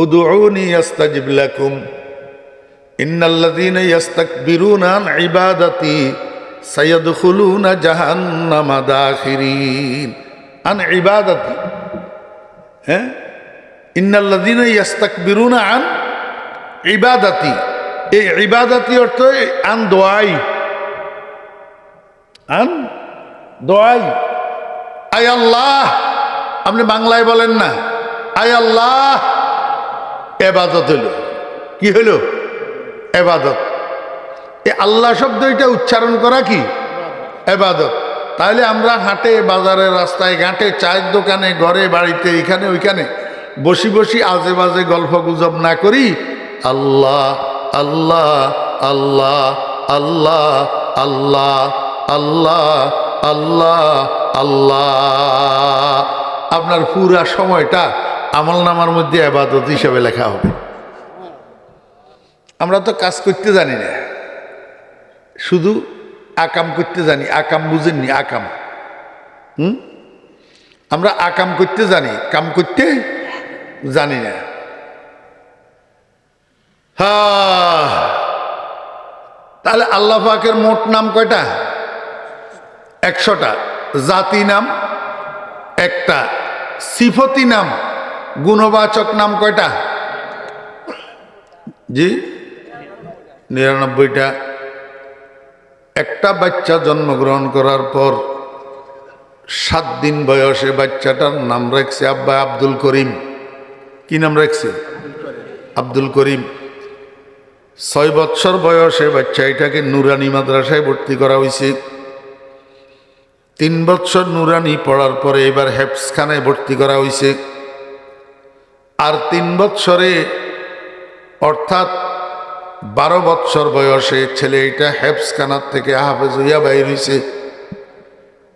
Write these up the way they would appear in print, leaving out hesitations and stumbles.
উদউনি আস্তাজিব লাকুম ইন্নাল্লাযীনা ইস্তাকবিরুনা আন ইবাদাতি সায়াদখুলুনা জাহান্নামা দাখিরিন। আন ইবাদাতি, হ্যাঁ, ইন্নাল্লাযীনা ইস্তাকবিরুনা আন ইবাদাতি, এই ইবাদাতি অর্থ আন দোয়াই, আন দোয়াই। আয় আল্লাহ, আপনি বাংলায় বলেন না আয় আল্লাহ, এবাদত হইল। কি হইল? এবাদত। এই আল্লাহ শব্দ এটা উচ্চারণ করা কি এবাদত। তাহলে আমরা হাটে বাজারে রাস্তায় ঘাটে চায়ের দোকানে ঘরে বাড়িতে এখানে ওইখানে বসি বসি আজে বাজে গল্প গুজব না করি আল্লাহ আল্লাহ আল্লাহ আল্লাহ আল্লাহ আল্লাহ আল্লাহ আল্লাহ, আপনার পুরা সময়টা আমলনামার মধ্যে ইবাদত হিসেবে লেখা হবে। আমরা তো কাজ করতে জানি না, শুধু আকাম করতে জানি। আকাম বুঝেননি? আকাম, আমরা আকাম করতে জানি, কাম করতে জানি না। তাহলে আল্লাহ পাকের মোট নাম কয়টা? 100টা। জাতি নাম একটা, সিফতি নাম গুণবাচক নাম কয়টা? জি 99টা। একটা বাচ্চা জন্মগ্রহণ করার পর 7 দিন বয়সে বাচ্চাটার নাম রাখছে আব্বা আব্দুল করিম। কি নাম রাখছে? আব্দুল করিম। 6 বৎসর বয়সে বাচ্চা এটাকে নুরানি মাদ্রাসায় ভর্তি করা হয়েছে। 3 বৎসর নুরানি পড়ার পরে এবার হেফজখানায় ভর্তি করা হয়েছে। আর 3 বৎসরে অর্থাৎ 12 বৎসর বয়সে ছেলে এটা হেফজখানার থেকে হাফেজ হইয়া বাইর হয়েছে।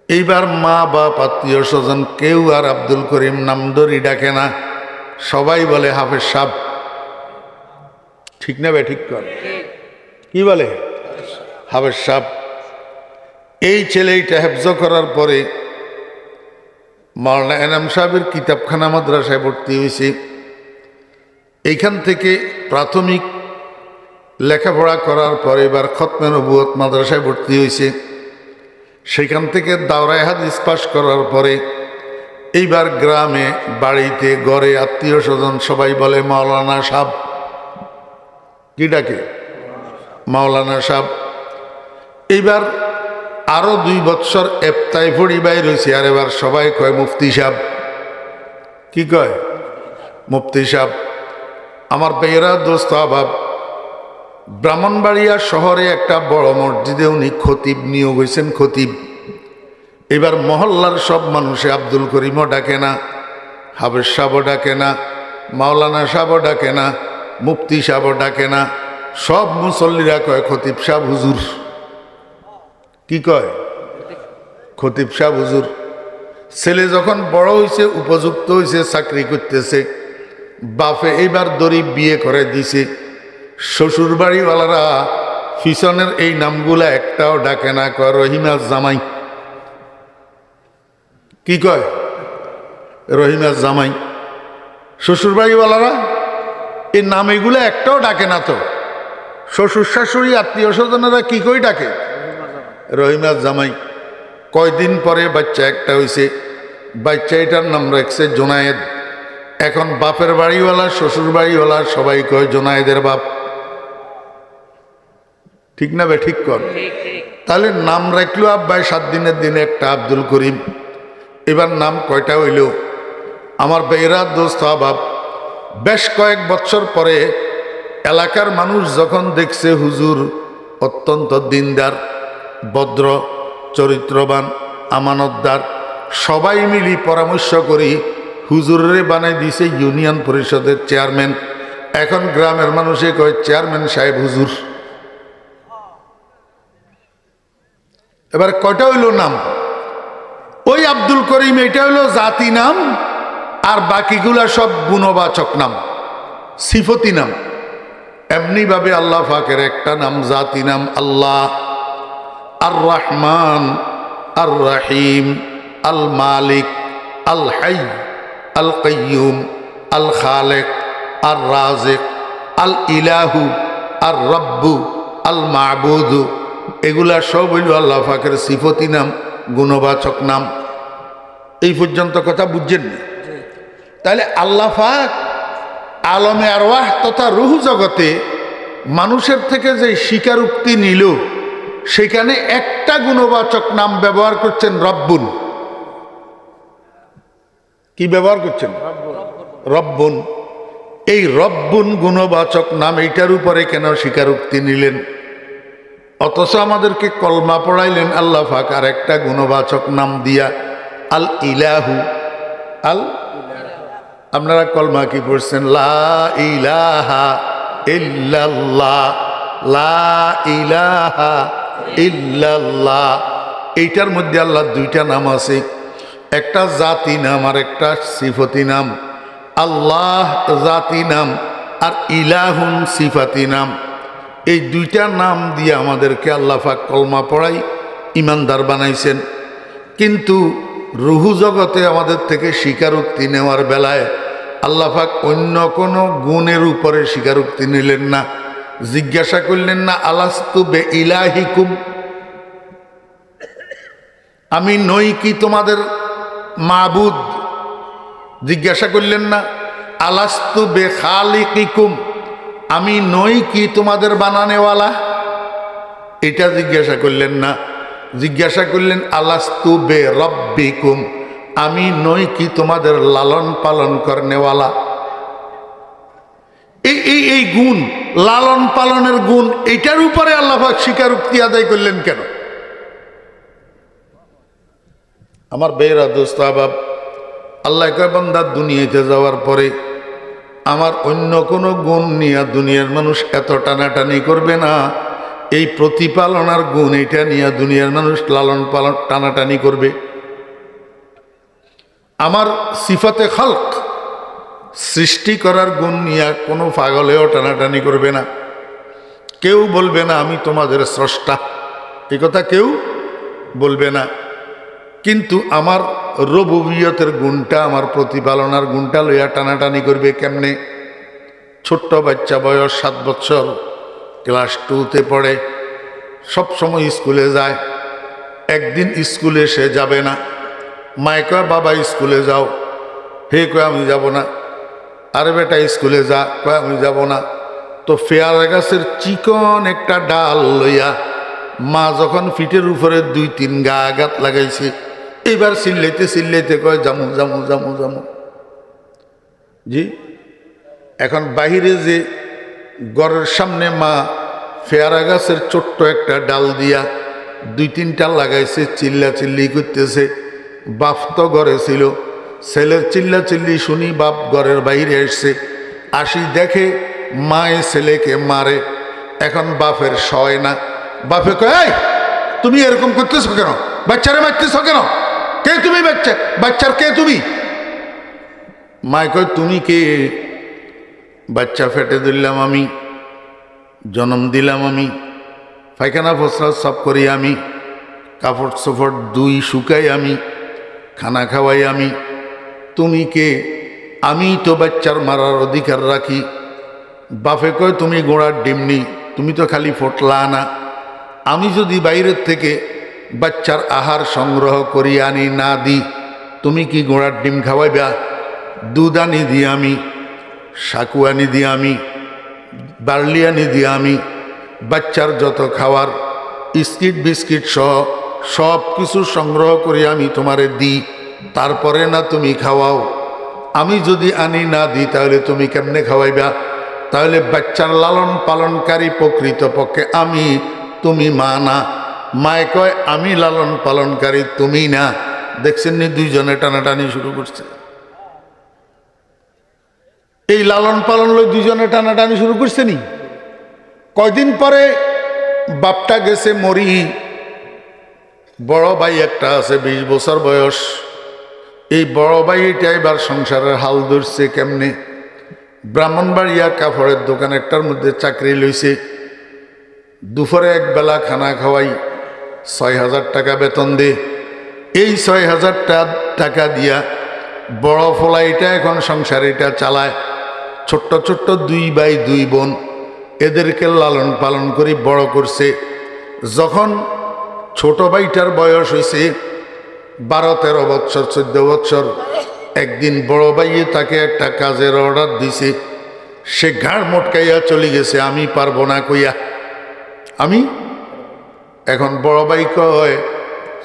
এইবার মা বাপ আত্মীয় স্বজন কেউ আর আব্দুল করিম নাম ধরি ডাকে না, সবাই বলে হাফেজ সাহেব। ঠিক না বে? ঠিক কর, কি বলে? হাফেজ সাহেব। এই ছেলেটা হেফজ করার পরে মাওলানা এনাম সাহেবের কিতাবখানা মাদ্রাসায় ভর্তি হয়েছে। এইখান থেকে প্রাথমিক লেখাপড়া করার পরে এবার খতমে নবুয়ত মাদ্রাসায় ভর্তি হয়েছে। সেখান থেকে দাওরায়ে হাদিস পাস করার পরে এইবার গ্রামে বাড়িতে ঘরে আত্মীয় স্বজন সবাই বলে মাওলানা সাহেব। কি ডাকে? মাওলানা সাহেব। এইবার আরো 2 বৎসর এফতায় পড়ি বাইর হয়েছে, আর এবার সবাই কয় মুফতি সাহেব। কি কয়? মুফতি সাহেব। আমার বেয়েরা দোস্ত আবাব, ব্রাহ্মণবাড়িয়া শহরে একটা বড় মসজিদে উনি খতিব নিয়োগ হয়েছেন, খতিব। এবার মহল্লার সব মানুষে আব্দুল করিমও ডাকে না, হাফেজ সাহেবও ডাকে না, মাওলানা সাহেবও ডাকে না, মুফতি সাহেবও ডাকে না। সব মুসল্লিরা কয় খতিব সাহেব হুজুর। কি কয়? খতিব সাহেব হুজুর। ছেলে যখন বড় হয়েছে, উপযুক্ত হয়েছে, চাকরি করতেছে, বাপে এইবার দরিব বিয়ে করে দিছে। শ্বশুর বাড়িওয়ালারা পিছনের এই নামগুলা একটাও ডাকে না, কয় রহিমার জামাই। কি কয়? রহিমার জামাই। শ্বশুর বাড়িওয়ালারা এই নাম এগুলো একটাও ডাকে না। তো শ্বশুর শাশুড়ি আত্মীয় স্বজনেরা কি কই ডাকে? রহিমার জামাই। কয়দিন পরে বাচ্চা একটা হয়েছে, বাচ্চা এটার নাম রাখছে জোনায়েদ। এখন বাপের বাড়িওয়ালা শ্বশুর বাড়িওয়ালা সবাই কয় জোনায়েদের বাপ। ঠিক না বে? ঠিক কর। তাহলে নাম রাখলো আব্বাই 7 দিনের দিনে একটা আব্দুল করিম। এবার নাম কয়টা হইল? আমার বেয়েরা দোস্ত আবাব, বেশ কয়েক বছর পরে এলাকার মানুষ যখন দেখছে হুজুর অত্যন্ত দিনদার, ভদ্র, চরিত্রবান, আমানতদার, সবাই মিলি পরামর্শ করি হুজুরে বানাই দিছে ইউনিয়ন পরিষদের চেয়ারম্যান। এখন গ্রামের মানুষে কয় চেয়ারম্যান সাহেব হুজুর। এবার কয়টা হইল নাম? ওই আব্দুল করিম এটা হইল জাতি নাম, আর বাকিগুলা সব গুণবাচক নাম, সিফতি নাম। এমনি ভাবে আল্লাহ পাকের একটা নাম জাতি নাম আল্লাহ, আর রহমান, আর রহিম, আল মালিক, আল হাই, আল কাইয়ুম, আল খালেক, আর রাজেক, আল ইলাহু, আর রব্বু, আল মাবুদু, এগুলা সব হইল আল্লাহ পাকের সিফতি নাম, গুণবাচক নাম। এই পর্যন্ত কথা বুঝছেন না? তাহলে আল্লাহ পাক আলমে আরওয়াহ তথা রূহ জগতে মানুষের থেকে যে স্বীকারোক্তি নিল, সেখানে একটা গুণবাচক নাম ব্যবহার করছেন, রব্বুন। কি ব্যবহার করছেন? রব্বুন। এই রব্বুন গুণবাচক নাম, এইটার উপরে কেন স্বীকারোক্তি নিলেন? অথচ আমাদেরকে কলমা পড়াইলেন আল্লাহ পাক আর একটা গুণবাচক নাম দিয়া, আল ইলাহু। আল, আপনারা কলমা কি পড়ছেন? লা ইলাহা ইল্লাল্লাহ, লা ইলাহা ইল্লাল্লাহ। এইটার মধ্যে আল্লাহ দুইটা নাম আছে, একটা জাতি নাম আর একটা সিফতি নাম। আল্লাহ জাতি নাম আর ইলাহুন সিফাতি নাম। এই দুইটা নাম দিয়ে আমাদেরকে আল্লাহ পাক কলমা পড়াই ইমানদার বানাইছেন। কিন্তু রুহু জগতে আমাদের থেকে স্বীকারোক্তি নেওয়ার বেলায় আল্লাহ পাক অন্য কোনো গুণের উপরে স্বীকারোক্তি নিলেন না। জিজ্ঞাসা করলেন না, আলাস্তু বে ইলাহিকুম, আমি নই কি তোমাদের মাবুদ? জিজ্ঞাসা করলেন না। আলাস্তু বে খালিকিকুম, আমি নই কি তোমাদের বানানেওয়ালা? এটা জিজ্ঞাসা করলেন না। জিজ্ঞাসা করলেন আলাস্তু বে রব্বিকুম, আমি নই কি তোমাদের লালন পালন করনেওয়ালা? এই গুণ, লালন পালনের গুণ, এইটার উপরে আল্লাহ পাক স্বীকারোক্তি আদায় করলেন কেন? আমার বেরা দোস্ত আবাব, আল্লাহ কয় বান্দা দুনিয়াতে যাওয়ার পরে আমার অন্য কোনো গুণ নিয়ে দুনিয়ার মানুষ এত টানাটানি করবে না। এই প্রতিপালনার গুণ, এটা নিয়ে দুনিয়ার মানুষ লালন পালন টানাটানি করবে। আমার সিফাতে খালক, সৃষ্টি করার গুণ নিয়ে কোনো পাগলেও টানাটানি করবে না। কেউ বলবে না আমি তোমাদের স্রষ্টা, এই কথা কেউ বলবে না। কিন্তু আমার রুবুবিয়তের গুণটা, আমার প্রতিপালনার গুণটা লইয়া টানাটানি করবে কেমনে? ছোট্ট বাচ্চা, বয়স 7 বছর, ক্লাস 2তে পড়ে, সব সময় স্কুলে যায়। একদিন স্কুলে সে যাবে না। মায়ে কয় বাবা স্কুলে যাও, হে কয় আমি যাব না। আরে বেটা স্কুলে যা, কয় আমি যাব না। তো পেয়ারা গাছের চিকন একটা ডাল লইয়া মা যখন ফিটের উপরে 2-3 গা আঘাত লাগাইছে, এবার চিল্লাইতে চিল্লাইতে কয় জামু জামু জামু জামু। জি, এখন বাহিরে যে ঘরের সামনে মা পেয়ারা গাছের ছোট্ট একটা ডাল দিয়া 2-3টা লাগাইছে, চিল্লা চিল্লি করতেছে। বাপ তো ঘরে ছিল, ছেলের চিল্লা চিল্লি শুনি বাপ ঘরের বাইরে এসছে। আসি দেখে মায়ে ছেলেকে মারে। এখন বাপের সয় না। বাপে কয়, তুমি এরকম করতেছো কেন? বাচ্চারে মারতেছো কেন? কে তুমি? বাচ্চার কে তুমি? মায় কয় তুমি কে? বাচ্চা ফেটে দিলাম আমি, জন্ম দিলাম আমি, পায়খানা ফসরাত সব করি আমি, কাপড় চোপড় দুই শুকাই আমি, খানা খাওয়াই আমি। তুমি কে? আমি তো বাচ্চার মারার অধিকার রাখি। বাপে কয় তুমি গোড়ার ডিমনি, তুমি তো খালি ফোটলা আনা। আমি যদি বাইরের থেকে বাচ্চার আহার সংগ্রহ করি আনি না দিই, তুমি কি গোড়ার ডিম খাওয়াইবা? দুধ আনি দিয়ে আমি, সাকু আনি দিয়ে আমি, বার্লি আনি দিয়ে আমি, বাচ্চার যত খাওয়ার স্কিট বিস্কিট সহ সব কিছু সংগ্রহ করে আমি তোমারে দিই, তারপরে না তুমি খাওয়াও। আমি যদি আনি না দিই তাহলে তুমি কেমনে খাওয়াইবা? তাহলে বাচ্চার লালন পালনকারী প্রকৃতপক্ষে আমি, তুমি মা না। মায়ে কয় আমি লালন পালনকারী, তুমি না। দেখছেন নি, দুইজনে টানাটানি শুরু করছে। এই লালন পালন লোক দুইজনে টানাটানি শুরু করছে নি। কয়দিন পরে বাপটা গেছে মরি, বড় ভাই একটা আছে 20 বছর বয়স। এই বড় ভাই এটা এবার সংসারের হাল ধরছে কেমনে? ব্রাহ্মণবাড়িয়া কাপড়ের দোকান একটার মধ্যে চাকরি লইছে। দুপুরে এক বেলা খানা খাওয়াই, 6,000 টাকা বেতন দে। এই 6,000 টাকা দিয়া বড় ফলাইটা এখন সংসার এটা চালায়। ছোট্ট ছোট্ট 2 ভাই 2 বোন, এদেরকে লালন পালন করে বড় করছে। যখন ছোট ভাইটার বয়স হয়েছে 12-13 বৎসর, 14 বৎসর, একদিন বড় ভাইয়ে তাকে একটা কাজের অর্ডার দিছে। সে ঘাড় মোটকাইয়া চলে গেছে, আমি পারবো না কইয়া। আমি এখন বড় ভাই কয়,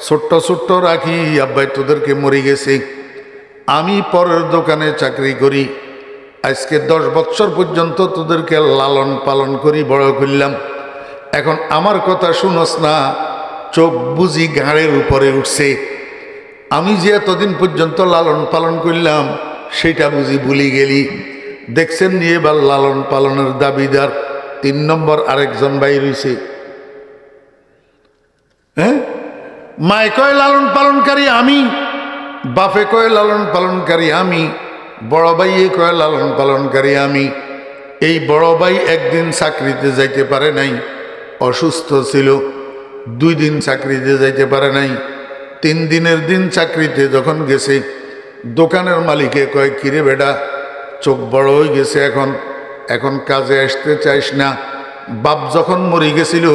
ছোট্ট ছোট্ট রাখি আব্বাই, তোদেরকে মরে গেছে। আমি পরের দোকানে চাকরি করি, আজকে 10 বৎসর পর্যন্ত তোদেরকে লালন পালন করি বড় করলাম। এখন আমার কথা শুনস না, চোখ বুঝি ঘাড়ের উপরে উঠছে। আমি যে এতদিন পর্যন্ত লালন পালন করলাম সেটা বুঝি ভুলি গেলি। দেখছেন নিয়ে এবার লালন পালনের দাবিদার 3 নম্বর আরেকজন ভাই রয়েছে। হ্যাঁ, মায় কয় লালন পালনকারী আমি, বাপে কয় লালন পালনকারী আমি, বড় ভাইয়ে কয় লালন পালনকারী আমি। এই বড় ভাই একদিন চাকরিতে যাইতে পারে নাই, অসুস্থ ছিল। 2 দিন চাকরিতে যাইতে পারে নাই। 3 দিনের দিন চাকরিতে যখন গেছে, দোকানের মালিকে কয়, কিরে বেটা, চোখ বড় হয়ে গেছে, এখন কাজে আসতে চাইস না। বাপ যখন মরে গেছিল,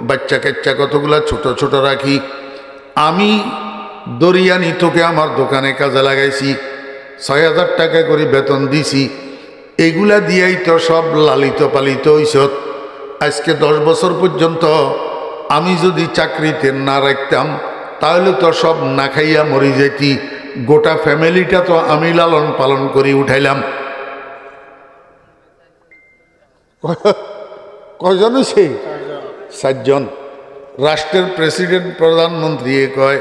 বাচ্চা কাচ্চা কতগুলা ছোট ছোট রাখি, আমি দরিয়ানি তোকে আমার দোকানে কাজে লাগাইছি, 6,000 টাকা করে বেতন দিছি। এগুলা দিয়াই তো সব লালিত পালিত হইছ। আজকে 10 বছর পর্যন্ত আমি যদি চাকরিতে না রাখতাম তাহলে তো সব না খাইয়া মরি যেতি। গোটা ফ্যামিলিটা তো আমি লালন পালন করে উঠাইলাম। কয়জন হয়েছে? 4 জন। রাষ্ট্রের প্রেসিডেন্ট, প্রধানমন্ত্রী কয়,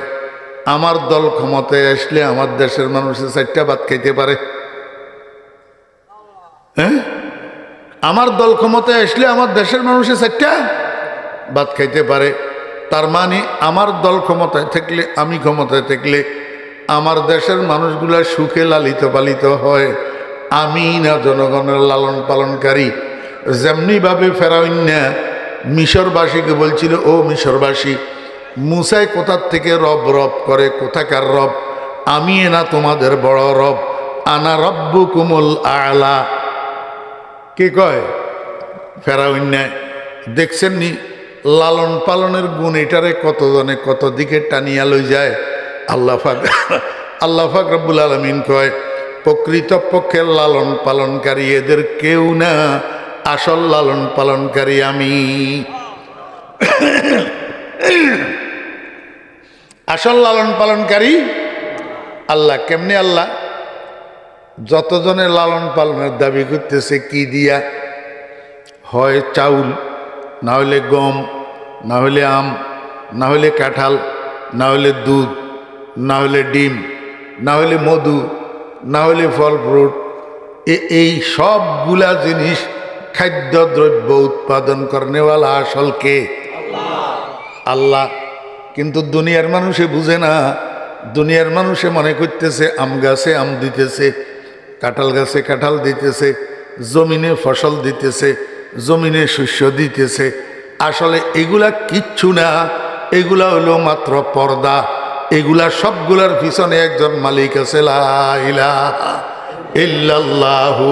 আমার দল ক্ষমতায় আসলে আমার দেশের মানুষের 4টা ভাত খাইতে পারে। হ্যাঁ, আমার দল ক্ষমতায় আসলে আমার দেশের মানুষের 4টা ভাত খাইতে পারে। তার মানে আমার দল ক্ষমতায় থাকলে, আমি ক্ষমতায় থাকলে আমার দেশের মানুষগুলা সুখে লালিত পালিত হয়। আমি না জনগণের লালন পালনকারী। যেমনিভাবে ফেরাউন্না মিশরবাসীকে বলছিল, ও মিশরবাসী, মুসাই কোথার থেকে রব রব করে, কোথাকার রব? আমি না তোমাদের বড় রব, আনা রব্বুকুমুল আলা। কে কয়? ফেরাউন্না। দেখছেন নি লালন পালনের গুণ এটারে কতজনে কত দিকে টানিয়া লই যায়। আল্লাহ পাক রব্বুল আলামিন কয়, প্রকৃত পক্ষের লালন পালনকারী এদের কেউ না, আসল লালন পালনকারী আমি। আসল লালন পালনকারী আল্লাহ। কেমনে আল্লাহ? যতজনে লালন পালনের দাবি করতেছে কি দিয়া? হয় চাউল, না হলে গম, না হলে আম, না হলে কাঁঠাল, না হলে দুধ, না হলে ডিম, না হলে মধু, না হলে ফল ফ্রুট। এই সবগুলা জিনিস খাদ্যদ্রব্য উৎপাদন করেনেওয়ালা আসল কে? আল্লাহ। কিন্তু দুনিয়ার মানুষে বুঝে না। দুনিয়ার মানুষে মনে করতেছে আম গাছে আম দিতেছে, কাঁঠাল গাছে কাঁঠাল দিতেছে, জমিনে ফসল দিতেছে, জমিনে শস্য দিতেছে। আসলে এগুলা কিচ্ছু না, এগুলা হলো মাত্র পর্দা। এগুলা সবগুলার পিছনে একজন মালিক আছে, লা ইলাহা ইল্লাল্লাহু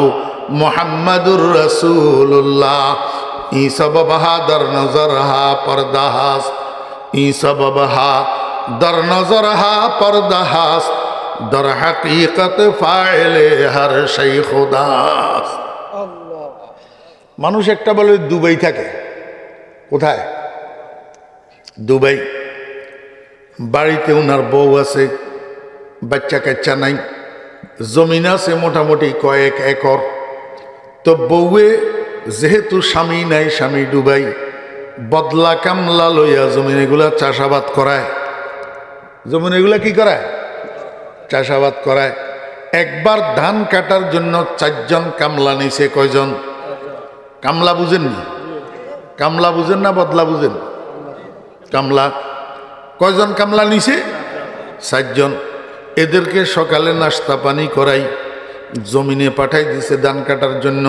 মুহাম্মাদুর রাসূলুল্লাহ। ই সব বাহা দর নজর হা পর্দাহাস, ই সব বাহা দর নজর হা পর্দাহাস, দর হাকিকত ফাইলে হর সেই খুদাস। মানুষ একটা বলে দুবাই থাকে। কোথায়? দুবাই। বাড়িতে ওনার বউ আছে, বাচ্চা কাচ্চা নাই, জমিন আছে মোটামুটি কয়েক একর। তো বউয়ে যেহেতু স্বামী নাই, স্বামী ডুবাই, বদলা কামলা লইয়া জমিন এগুলা চাষাবাদ করায়। জমিন এগুলা কি করায়? চাষাবাদ করায়। একবার ধান কাটার জন্য 4 জন কামলা নিছে। কয়জন? কামলা বুঝেননি? কামলা বুঝেন না বদলা বুঝেন? কামলা। কয়জন কামলা নিছে? 4 জন। এদেরকে সকালে নাস্তা পানি করাই, জমিনে পাঠাই দিছে ধান কাটার জন্য।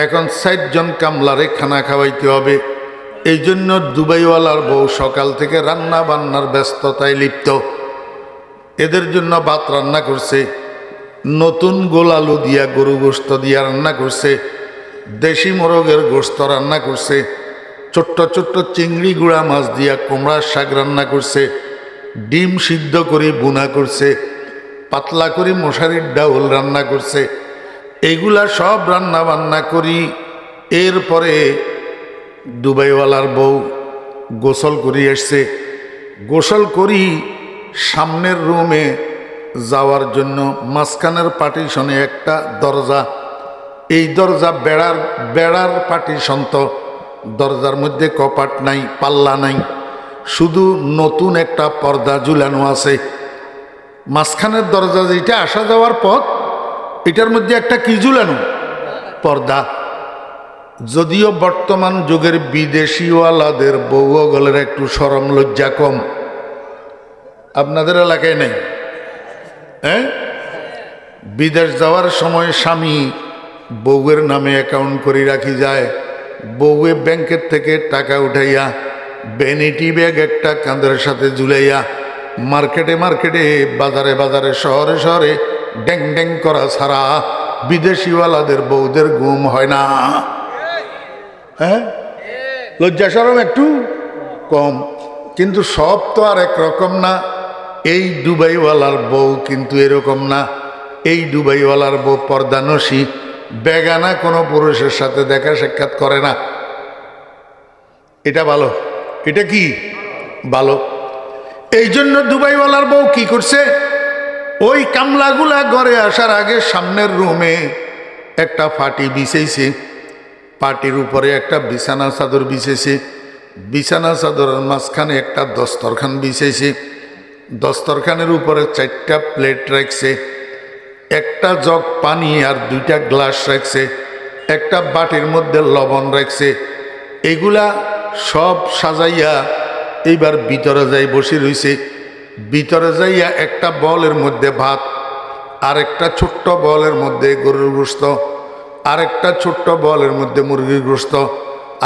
এখন 4 জন কামলারে খানা খাওয়াইতে হবে। এই জন্য দুবাইওয়ালার বউ সকাল থেকে রান্না বান্নার ব্যস্ততায় লিপ্ত। এদের জন্য ভাত রান্না করছে, নতুন গোল আলু দিয়া গরু গোস্ত দিয়া রান্না করছে, দেশি মোরগের গোস্ত রান্না করছে, ছোট্ট ছোট্ট চিংড়ি গুঁড়া মাছ দিয়া কুমড়ার শাক রান্না করছে, ডিম সিদ্ধ করে বুনা করছে, পাতলা করে মশারির ডাউল রান্না করছে। এইগুলা সব রান্না বান্না করি। এরপরে দুবাইওয়ালার বউ গোসল করি এসছে। গোসল করি সামনের রুমে যাওয়ার জন্য মাঝখানের পার্টিশনে একটা দরজা, এই দরজা বেড়ার পার্টিশন, তো দরজার মধ্যে কপাট নাই, পাল্লা নাই, শুধু নতুন একটা পর্দা ঝুলানো আছে। মাঝখানের দরজা যেটা আসা যাওয়ার পথ, এটার মধ্যে একটা কি ঝুলানো? পর্দা। যদিও বর্তমান যুগের বিদেশিওয়ালাদের বউগলের একটু শরম লজ্জা কম, আপনাদের এলাকায় নেই? হ্যাঁ, বিদেশ যাওয়ার সময় স্বামী বউয়ের নামে অ্যাকাউন্ট করে রাখি যায়, বউয়ে ব্যাংকের থেকে টাকা উঠাইয়া ভ্যানিটি ব্যাগ একটা কাঁধের সাথে ঝুলাইয়া মার্কেটে বাজারে শহরে শহরে ড্যাং ড্যাং করা ছাড়া বিদেশিওয়ালাদের বউদের ঘুম হয় না। হ্যাঁ, লজ্জা শরম একটু কম, কিন্তু সব তো আর একরকম না। এই দুবাইওয়ালার বউ কিন্তু এরকম না। এই দুবাইওয়ালার বউ পর্দানসী, বেগানা কোনো পুরুষের সাথে দেখা সাক্ষাৎ করে না। এটা ভালো, এটা কি ভালো। এই জন্য দুবাইওয়ালার বউ কি করছে, ওই কামলাগুলা ঘরে আসার আগে সামনের রুমে একটা ফাটি বিছাইছে, পাটির উপরে একটা বিছানা চাদর বিছেছে, বিছানা চাদরের মাঝখানে একটা দস্তরখান বিছাইছে, দস্তরখানের উপরে 4টা প্লেট রাখছে, একটা জগ পানি আর 2টা গ্লাস রাখছে, একটা বাটির মধ্যে লবণ রাখছে। এগুলা সব সাজাইয়া এইবার ভিতরে যাই বসে রইছে। ভিতরে যাইয়া একটা বলের মধ্যে ভাত, আর একটা ছোট্ট বলের মধ্যে গরুর গোস্ত, আরেকটা ছোট্ট বলের মধ্যে মুরগির গোস্ত,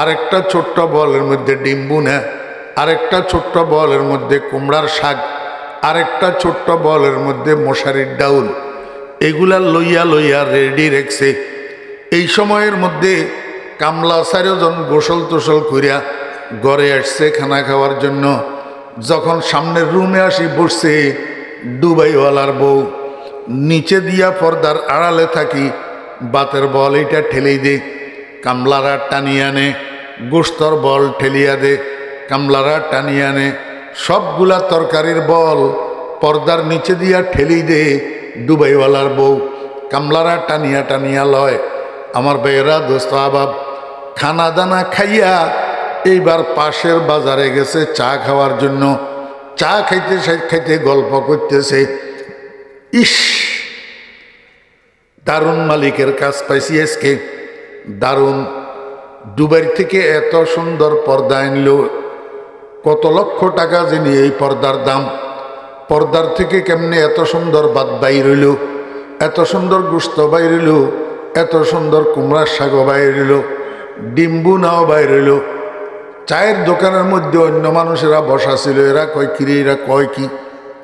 আরেকটা ছোট্ট বলের মধ্যে ডিম বুনা, আরেকটা ছোট্ট বলের মধ্যে কুমড়ার শাক, আরেকটা ছোট্ট বলের মধ্যে মশারির ডাউল। এগুলা লইয়া রেডি রেখছে। এই সময়ের মধ্যে কামলা 4 জন গোসল টোসল করিয়া ঘরে আসছে খানা খাওয়ার জন্য। যখন সামনের রুমে আসি বসছে, দুবাইওয়ালার বউ নিচে দিয়া পর্দার আড়ালে থাকি বাতের বল এইটা ঠেলেই দে, কামলারা টানিয়ে আনে, গোস্তর বল ঠেলিয়া দে, কামলারা টানিয়ে আনে, সবগুলা তরকারির বল পর্দার নিচে দিয়া ঠেলি দে দুবাইওয়ালার বউ, কামলারা টানিয়া লয়। আমার ভাইয়েরা, দোস্ত আবাব, খানা দানা খাইয়া এইবার পাশের বাজারে গেছে চা খাওয়ার জন্য। চা খাইতে গল্প করতেছে, ইস দারুণ মালিকের কাজ পাইছি আজকে, দারুণ। দুবাই থেকে এত সুন্দর পর্দা আনলো, কত লক্ষ টাকা যিনি এই পর্দার দাম। পর্দার থেকে কেমনে এত সুন্দর ভাত বাইর হইল, এত সুন্দর গোস্ত বাইর হইল, এত সুন্দর কুমড়ার শাক বাইর হইল, ডিম্বু নাও বাইর হইল। চায়ের দোকানের মধ্যে অন্য মানুষেরা বসা ছিল, এরা কয় কিরে, এরা কয় কি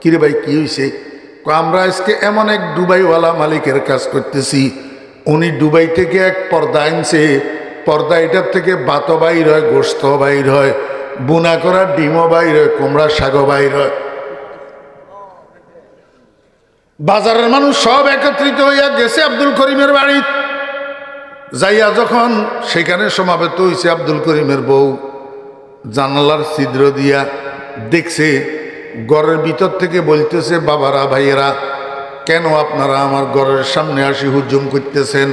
কিরে ভাই কি হয়েছে? আমরা আজকে এমন এক দুবাইওয়ালা মালিকের কাজ করতেছি, উনি দুবাই থেকে এক পর্দা আনছে, পর্দা এটার থেকে ভাতও বাইর হয়, গোস্ত বাইর হয়, বুনা করা ডিমও বাইর হয়, কুমড়ার শাকও বাইর হয়। বাজারের মানুষ সব একত্রিত হইয়া গেছে আব্দুল করিমের বাড়ি। যাইয়া যখন সেখানে সমাবেত হয়েছে, আব্দুল করিমের বউ জানালার ছিদ্র দিয়া দেখছে, ঘরের ভিতর থেকে বলতেছে, বাবারা ভাইয়েরা, কেন আপনারা আমার ঘরের সামনে আসি হুজুম করতেছেন?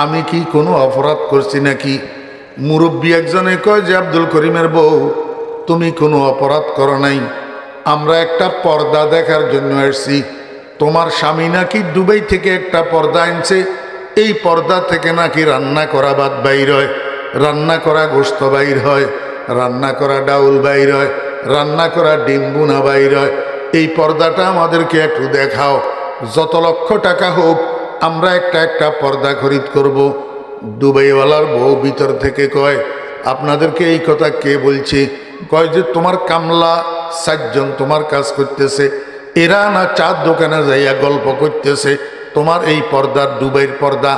আমি কি কোনো অপরাধ করছি নাকি? মুরব্বী একজনে কয় যে, আব্দুল করিমের বউ, তুমি কোনো অপরাধ করো নাই, আমরা একটা পর্দা দেখার জন্য আসছি। তোমার স্বামী নাকি দুবাই থেকে একটা পর্দা আনছে, এই পর্দা থেকে নাকি রান্না করা ভাত বাইর হয়, রান্না করা গোস্ত বাইর হয়, রান্না করা ডাউল বাইর হয়, রান্না করা ডিম বুনা বাইর হয়। এই পর্দাটা আমাদেরকে একটু দেখাও, যত লক্ষ টাকা হোক আমরা একটা পর্দা খরিদ করব। দুবাইওয়ালার বউ ভিতর থেকে কয়, আপনাদেরকে এই কথা কে বলছে? কয় যে তোমার কামলা 4 জন তোমার কাজ করতেছে, এরা না চার দোকানে যাইয়া গল্প করতেছে, তোমার এই পর্দার দুবাইয়ের পর্দা।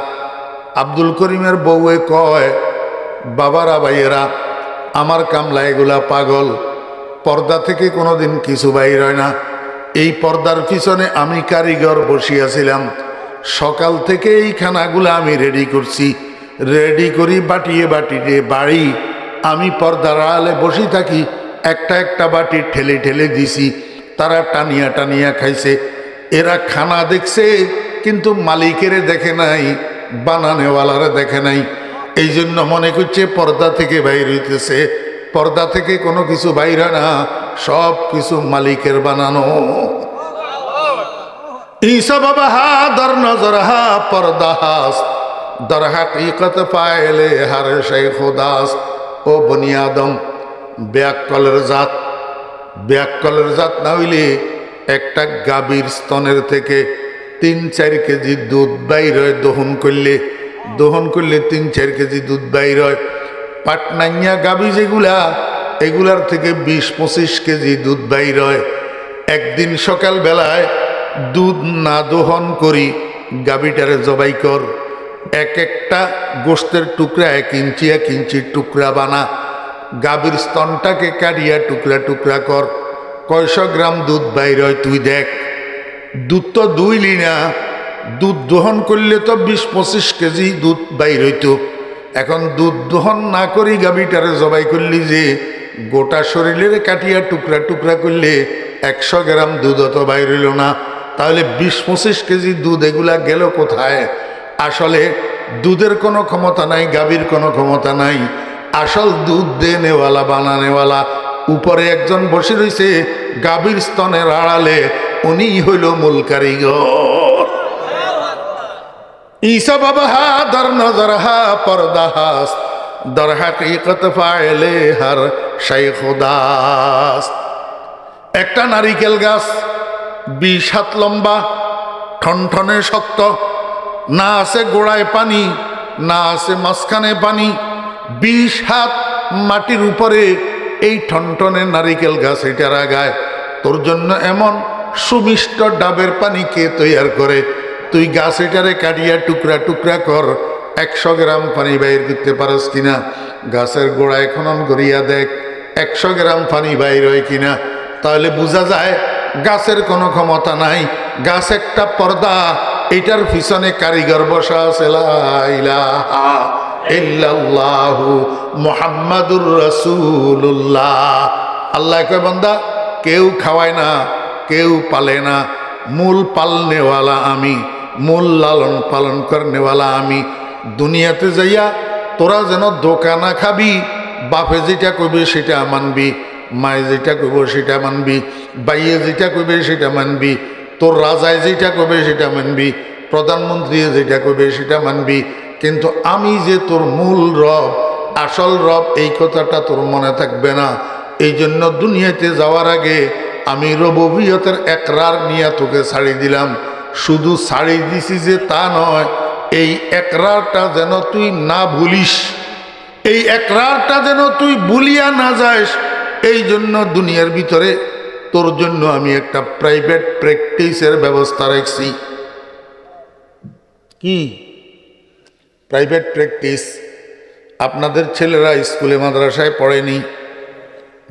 আব্দুল করিমের বউয়ে কয়, বাবারা ভাইয়েরা, আমার কামলা এগুলা পাগল, পর্দা থেকে কোনোদিন কিছু বাইর হয় না। এই পর্দার পিছনে আমি কারিগর বসিয়াছিলাম, সকাল থেকে এই খানাগুলো আমি রেডি করছি, রেডি করি বাটিয়ে বাটিয়ে বাড়ি। আমি পর্দার আড়ালে বসে থাকি, একটা একটা বাটি ঠেলে ঠেলে দিছি, তারা টানিয়া টানিয়া খাইছে। এরা খানা দেখছে কিন্তু মালিকেরে দেখে নাই, বানানেওয়ালারে দেখে নাই। এই জন্য মনে করছে পর্দা থেকে বাইর হইতেছে। পর্দা থেকে কোনো কিছু বাইর হয় না, সব কিছু মালিকের বানানো। ঈসা বাবা হা দর নজর হা পর্দাহাস দর হাকিকত পায়লে হার শেখ দাস। ও বনি আদম, ব্যাককলের জাত না হইলে একটা গাভীর স্তনের থেকে 3-4 কেজি দুধ বাইর হয়। দহন করলে 3-4 কেজি দুধ বাইর হয়। পাটনাইয়া গাভী যেগুলা, এগুলার থেকে 20-25 কেজি দুধ বাইর হয়। একদিন সকাল বেলায় দুধ না দহন করি গাভীটারে জবাই কর, এক একটা গোস্তের টুকরা 1 ইঞ্চি 1 ইঞ্চি টুকরা বানা, গাভীর স্তনটাকে কাটিয়া টুকরা টুকরা কর। কয়শো গ্রাম দুধ বাইর হয় তুই দেখ। দুধ তো দুইলি না, দুধ দহন করলে তো 20-25 কেজি দুধ বাইর হইতো। এখন দুধ দহন না করি গাভীটারে জবাই করলি যে, গোটা শরীরের কাটিয়া টুকরা টুকরা করলে 100 গ্রাম দুধ অত বাইর হইল না। তাহলে 20-25 কেজি দুধ এগুলা গেল কোথায়? আসলে দুধের কোনো ক্ষমতা নাই, গাভীর কোনো ক্ষমতা নাই। আসল দুধ দেনেওয়ালা, বানানেওয়ালা উপরে একজন বসে রয়েছে গাভীর স্তনের আড়ালে, উনি হইল মূল কারিগর। ঈসা বাবা হা দর নজর হা পর্দাহাস দর হাকিকত ফাইলে হার শেখ দাস। একটা নারিকেল গাছ 20 হাত লম্বা, ঠনঠনে শক্ত, না আছে গোড়ায় পানি, না আছে মাঝখানে পানি। 20 হাত মাটির উপরে এই ঠনঠনে নারিকেল গাছ এটার আগায়। তোর জন্য এমন সুমিষ্ট ডাবের পানি কে তৈয়ার করে? তুই গাছ এটারে কাটিয়া টুকরা টুকরা কর, 100 গ্রাম পানি বাইর করতে পারস কিনা? গাছের গোড়ায় খনন করিয়া দেখ 100 গ্রাম পানি বাইর হয় কিনা। তাহলে বোঝা যায় গাছের কোনো ক্ষমতা নাই, গাছ একটা পর্দা, এটার পিছনে কারিগর বসা আছে। লা ইলাহা ইল্লাল্লাহু মুহাম্মাদুর রাসূলুল্লাহ। আল্লাহ কয়, বান্দা কেউ খাওয়ায় না, কেউ পালে না, মূল পালনেওয়ালা আমি, মূল লালন পালন করনেওয়ালা আমি। দুনিয়াতে যাইয়া তোরা যেন ধোঁকা না খাবি, বাপে যেটা কইবে সেটা মানবি, মায়ে যেটা কইব সেটা মানবি, বাইয়ে যেটা কইবে সেটা মানবি, তোর রাজায় যেটা কইবে সেটা মানবি, প্রধানমন্ত্রী যেটা কইবে সেটা মানবি। কিন্তু আমি যে তোর মূল রব, আসল রব, এই কথাটা তোর মনে থাকবে না। এই জন্য দুনিয়াতে যাওয়ার আগে আমি রবুবিয়তের একরার নিয়ে তোকে ছাড়ি দিলাম। শুধু ছাড়ি দিছি যে তা নয়, এই একরারটা যেন তুই না ভুলিস, এই একরারটা যেন তুই ভুলিয়া না যাস। এই জন্য দুনিয়ার ভিতরে তোর জন্য আমি একটা প্রাইভেট প্র্যাকটিসের ব্যবস্থা রাখছি। কি প্রাইভেট প্র্যাকটিস? আপনাদের ছেলেরা স্কুলে মাদ্রাসায় পড়েনি?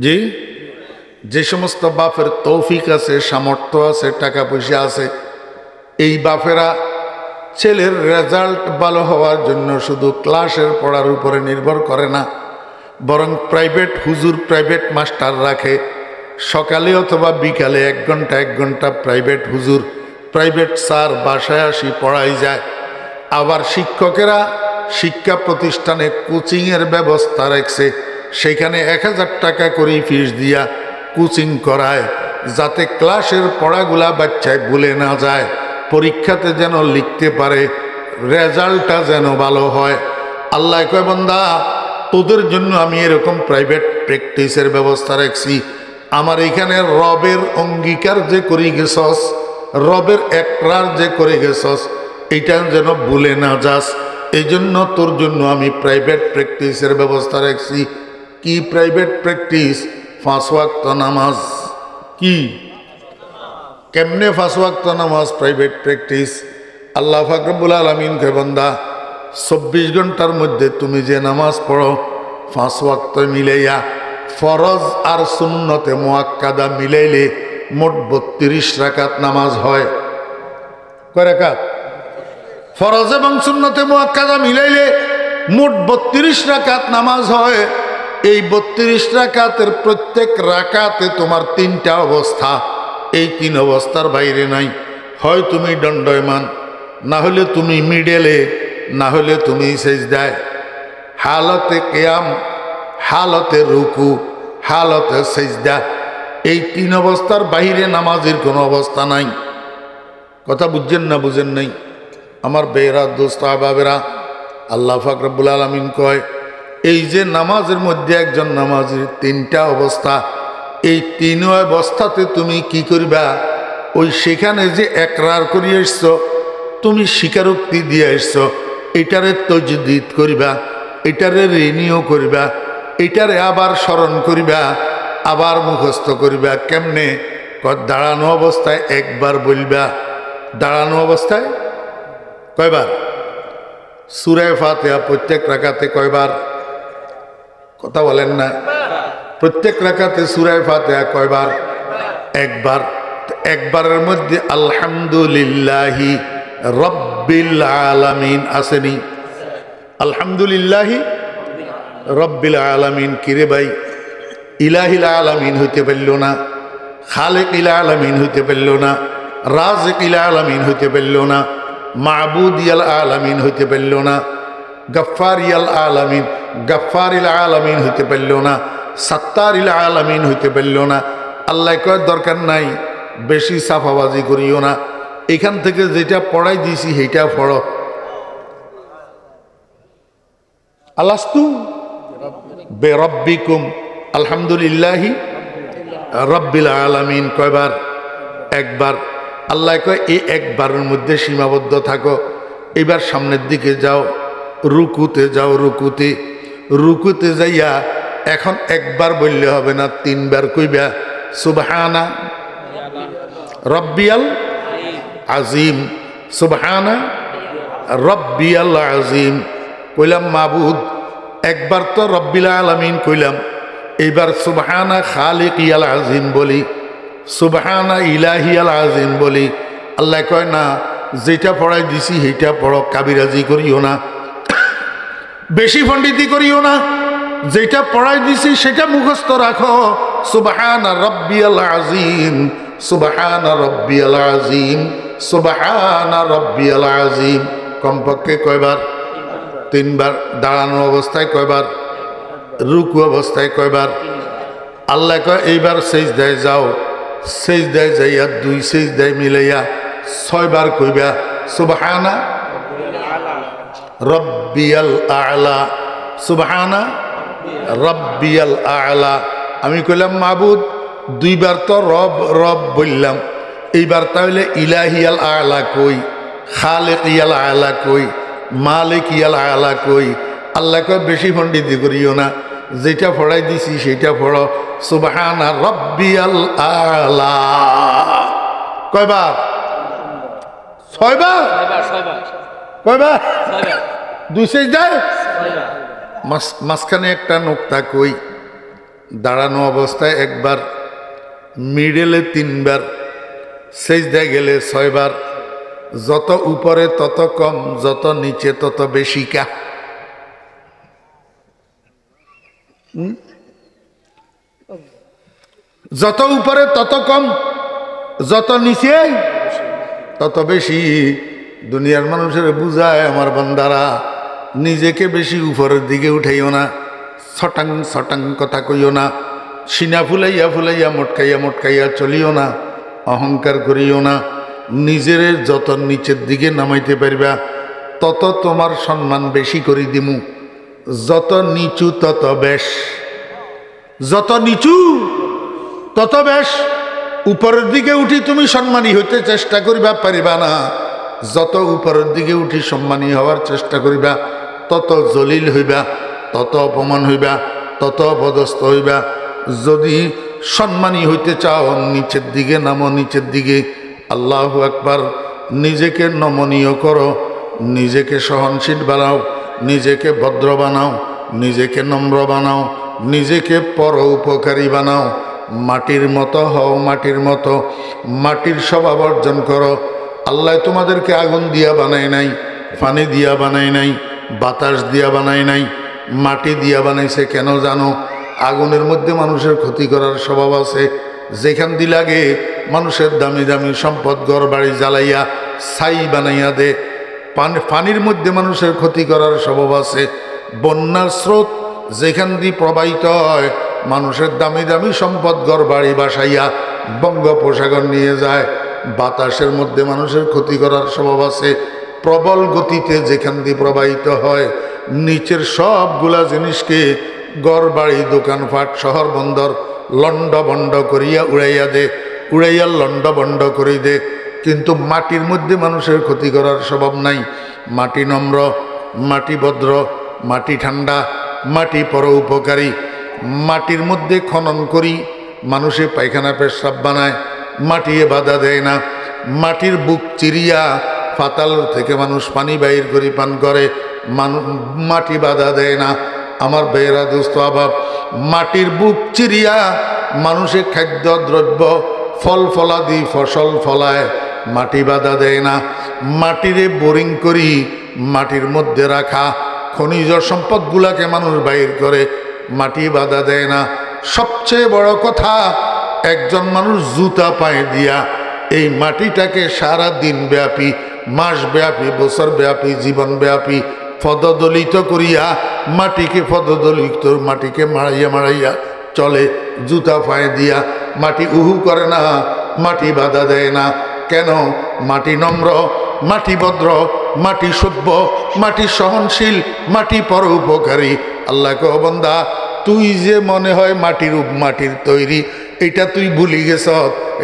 জি, যে সমস্ত বাপের তৌফিক আছে, সামর্থ্য আছে, টাকা পয়সা আছে, এই বাপেরা ছেলের রেজাল্ট ভালো হওয়ার জন্য শুধু ক্লাসের পড়ার উপরে নির্ভর করে না, বরং প্রাইভেট হুজুর, প্রাইভেট মাস্টার রাখে। সকালে অথবা বিকালে 1 ঘন্টা 1 ঘন্টা প্রাইভেট হুজুর, প্রাইভেট স্যার বাসায় আসি পড়াই যায়। আবার শিক্ষকেরা শিক্ষা প্রতিষ্ঠানে কোচিংয়ের ব্যবস্থা রাখছে, সেখানে 1000 টাকা করে ফিস দিয়া কোচিং করায়, যাতে ক্লাসের পড়াগুলা বাচ্চায় ভুলে না যায়, পরীক্ষাতে যেন লিখতে পারে, রেজাল্টটা যেন ভালো হয়। আল্লাহ কয়, বান্দা তোদের জন্য আমি এরকম প্রাইভেট প্র্যাকটিসের ব্যবস্থা রাখছি। আমার এখানে রবের অঙ্গীকার যে করে গেছস, রবের একরার যে করে গেছস, এটা যেন ভুলে না যাস। এই জন্য তোর জন্য আমি প্রাইভেট প্র্যাকটিসের ব্যবস্থা রাখছি। কি প্রাইভেট প্র্যাকটিস? 5 ওয়াক্ত নামাজ। কি কেমনে 5 ওয়াক্ত নামাজ প্রাইভেট প্র্যাকটিস? আল্লাহ পাক রব্বুল আলামিন কে বান্দা 24 ঘন্টার মধ্যে তুমি যে নামাজ পড়ো 5 ওয়াক্ত মিলাইয়া ফরজ আর সুন্নতে মুআক্কাদা মিলাইলে মোট 32 রাকাত নামাজ হয়। কয় রাকাত? ফরজ এবং সুন্নতে মুআক্কাদা মিলাইলে মোট 32 রাকাত নামাজ হয়। এই 32 রাকাতের প্রত্যেক রাকাতে তোমার 3টা অবস্থা, এই 3 অবস্থার বাইরে নাই। হয় তুমি দণ্ডায়মান, না হলে তুমি মিডলে, না হলে তুমি সেজদায়। হালতে কিয়াম, হালতে রুকু, হালতে সেজদা, এই 3 অবস্থার বাইরে নামাজের কোনো অবস্থা নাই। কথা বুঝছেন না বুঝেন নাই? আমার বেরা দোস্ত আহবাবেরা, আল্লাহ পাক রব্বুল আলামিন কয় এই যে নামাজের মধ্যে একজন নামাজের 3টা অবস্থা, এই 3 অবস্থাতে তুমি কি করবা? ওই সেখানে যে একরার করে এসছো, তুমি স্বীকারোক্তি দিয়ে এসছো, এটারে তজদিদ করিবা, এটারে রিনিউ করিবা, এটারে আবার স্মরণ করিবা, আবার মুখস্থ করিবা। কেমনে? দাঁড়ানো অবস্থায় একবার বলবা। দাঁড়ানো অবস্থায় কয়বার? সূরা ফাতিহা প্রত্যেক রাকাতে কয়বার? কথা বলেন না। প্রত্যেক রাকাতে সূরা ফাতিহা কয়বার? একবার। একবারের মধ্যে আলহামদুলিল্লাহি রব্বিল আলামিন আসেনি? আলহামদুলিল্লাহি রব্বিল আলামিন। কিরে ভাই, ইলাহিল আলামিন হইতে পারল না, খালিকিল আলামিন হইতে পারল না, রাজিকিল আলামিন হইতে পারল না, মাবুদিয়াল আলামিন হইতে পারল না, গফফারিয়াল আলামিন, গফফারিল আলামিন হইতে পারল না, সাত্তারিল আলামিন হইতে পারল না। আল্লাহ কয় দরকার নাই, বেশি সাফাবাজি করিও না, এখান থেকে যেটা পড়াই দিয়েছি সেইটা পড়ো। আলাস্তু বিরাব্বিকুম আলহামদুলিল্লাহি রব্বিল আলামিন কয়বার? একবার। আল্লাহ কয় এই একবারের মধ্যে সীমাবদ্ধ থাকো। এবার সামনের দিকে যাও, রুকুতে যাও, রুকুতে রুকুতে যাইয়া এখন একবার বললে হবে না, 3 বার কইবা সুবহানা রব্বিয়াল আজিম, সুবহানা রব্বিয়াল আজিম। কইলাম মাবুদ, একবার তো রব্বিল আলামিন কইলাম, এইবার সুবহানা খালিকিয়াল আজিম বলি, সুবহানা ইলাহিয়াল আজিম বলি। আল্লাহ কয় না, যেটা পড়াই দিছি সেইটা পড়ো, কাবিরাজি করিও না, বেশি পণ্ডিতি করিও না, যেটা পড়াই দিছি সেটা মুখস্থ রাখো। সুবহানা রব্বিয়াল আজিম, সুবহানা রব্বিয়াল আজিম, সুবহানা রব্বিয়াল আজিম। কমপক্ষে কয়বার? 3 বার। দাঁড়ানো অবস্থায় কয়বার? রুকু অবস্থায় কয়বার? আল্লাহ কয় এইবার সেজদায় যাও, সেজদায় যাইয়া 2 সেজদায় মিলাইয়া 6 বার কইবা সুবহানা রব্বিয়াল আ'লা, সুবহানা রব্বিয়াল আ'লা। আমি কইলাম মাবুদ, 2 বার তো রব রব বললাম, এইবার তাহলে ইলাহিয়াল আ'লা কই, খালিকিয়াল আ'লা কই, মালিকিয়াল আ'লা কই? আল্লাহ কয় বেশি পণ্ডিতি করিও না, যেটা পড়াই দিছি সেটা পড়ো, সুবহানা রব্বিয়াল আ'লা। কয়বার? 6 বার। কয়বার? 2 সেজদায়। মাঝখানে একটা নোক্তা কই, দাঁড়ানো অবস্থায় একবার, মিডলে 3 বার, সেজদায় গেলে 6 বার। যত উপরে তত কম, যত নিচে তত বেশি। কা যত উপরে তত কম, যত নিচে তত বেশি। দুনিয়ার মানুষের বুঝায়, আমার বান্দারা নিজেকে বেশি উপরের দিকে উঠাইও না, ছটাং ছটাং কথা কইও না, সিনা ফুলাইয়া ফুলাইয়া মটকাইয়া মটকাইয়া চলিও না, অহংকার করিও না। নিজের যত নিচের দিকে নামাইতে পারবা তত তোমার সম্মান বেশি করে দিমু। যত নিচু তত বেশ, যত নিচু তত বেশ। উপরের দিকে উঠি তুমি সম্মানী হইতে চেষ্টা করিবা, পারিবা না। যত উপরের দিকে উঠি সম্মানী হওয়ার চেষ্টা করিবা, তত জলিল হইবা, তত অপমান হইবা, তত অপদস্থ হইবা। যদি সম্মানী হইতে চাও, নিচের দিকে নামো, নিচের দিকে। আল্লাহু আকবার। নিজেকে নমনীয় করো, নিজেকে সহনশীল বানাও, নিজেকে ভদ্র বানাও, নিজেকে নম্র বানাও, নিজেকে পর উপকারী বানাও। মাটির মতো হও, মাটির মতো, মাটির স্বভাব অর্জন করো। আল্লাহ তোমাদেরকে আগুন দিয়া বানায় নাই, পানি দিয়া বানায় নাই, বাতাস দিয়া বানায় নাই, মাটি দিয়া বানাইছে। কেন জানো? আগুনের মধ্যে মানুষের ক্ষতি করার স্বভাব আছে। যেখান দিয়ে লাগে মানুষের দামি দামি সম্পদ ঘর বাড়ি জ্বালাইয়া ছাই বানাইয়া দে। পানির মধ্যে মানুষের ক্ষতি করার স্বভাব আছে। বন্যার স্রোত যেখান দিয়ে প্রবাহিত হয় মানুষের দামি দামি সম্পদ ঘর বাড়ি বাসাইয়া বঙ্গোপসাগর নিয়ে যায়। বাতাসের মধ্যে মানুষের ক্ষতি করার স্বভাব আছে। প্রবল গতিতে যেখান দিয়ে প্রবাহিত হয় নিচের সবগুলা জিনিসকে ঘর বাড়ি দোকানপাট শহর বন্দর লন্ড বন্ড করিয়া উড়াইয়া দে, উড়াইয়া লন্ড বন্ড করে দে। কিন্তু মাটির মধ্যে মানুষের ক্ষতি করার স্বভাব নাই। মাটি নম্র, মাটি ভদ্র, মাটি ঠান্ডা, মাটি পর উপকারী। মাটির মধ্যে খনন করি মানুষে পায়খানা পেশাব বানায়, মাটিয়ে বাধা দেয় না। মাটির বুক চিরিয়া পাতাল থেকে মানুষ পানি বাইর করে পান করে, মাটি বাধা দেয় না। আমার বেয়েরা দোস্ত আবাব, মাটির বুক চিরিয়া মানুষে খাদ্য দ্রব্য ফল ফলাদি ফসল ফলায়, মাটি বাধা দেয় না। মাটিরে বোরিং করি মাটির মধ্যে রাখা খনিজ সম্পদগুলাকে মানুষ বাইর করে, মাটি বাধা দেয় না। সবচেয়ে বড় কথা, একজন মানুষ জুতা পায়ে দিয়া এই মাটিটাকে সারা দিন ব্যাপী, মাস ব্যাপী, বছর ব্যাপী, জীবন ব্যাপী পদদলিত করিয়া মাটিকে পদদলিত, মাটিকে মারাইয়া মারাইয়া চলে জুতা পায়ে দিয়া। মাটি উহু করে না, মাটি বাধা দেয় না। কেন? মাটি নম্র, মাটি ভদ্র, মাটি সভ্য, মাটি সহনশীল, মাটি পর উপকারী। আল্লাহ কো বান্দা, তুই যে মনে হয় মাটির তৈরি, এটা তুই ভুলি গেছ।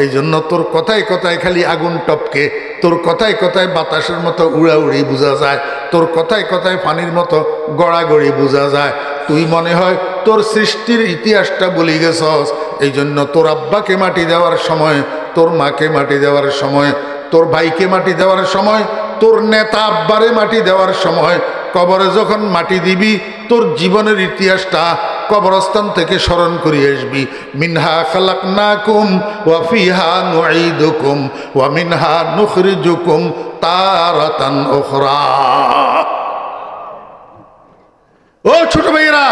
এই জন্য তোর কথায় কথায় খালি আগুন টপকে, তোর কথায় কথায় বাতাসের মতো উড়াউড়ি বোঝা যায়, তোর কথায় কথায় পানির মতো গড়াগড়ি বোঝা যায়। তুই মনে হয় তোর সৃষ্টির ইতিহাসটা ভুলি গেছস। এই জন্য তোর আব্বাকে মাটি দেওয়ার সময়, তোর মাকে মাটি দেওয়ার সময়, তোর ভাইকে মাটি দেওয়ার সময়, তোর নেতা আব্বারে মাটি দেওয়ার সময়, কবরে যখন মাটি দিবি তোর জীবনের ইতিহাসটা কবরস্থান থেকে স্মরণ করিয়ে আসবি। মিনহা খালাকনাকুম ওয়া ফিহা নুঈদুকুম ওয়া মিনহা নুখরিজুকুম তারাতান উখরা। ও ছোট ভাইয়েরা,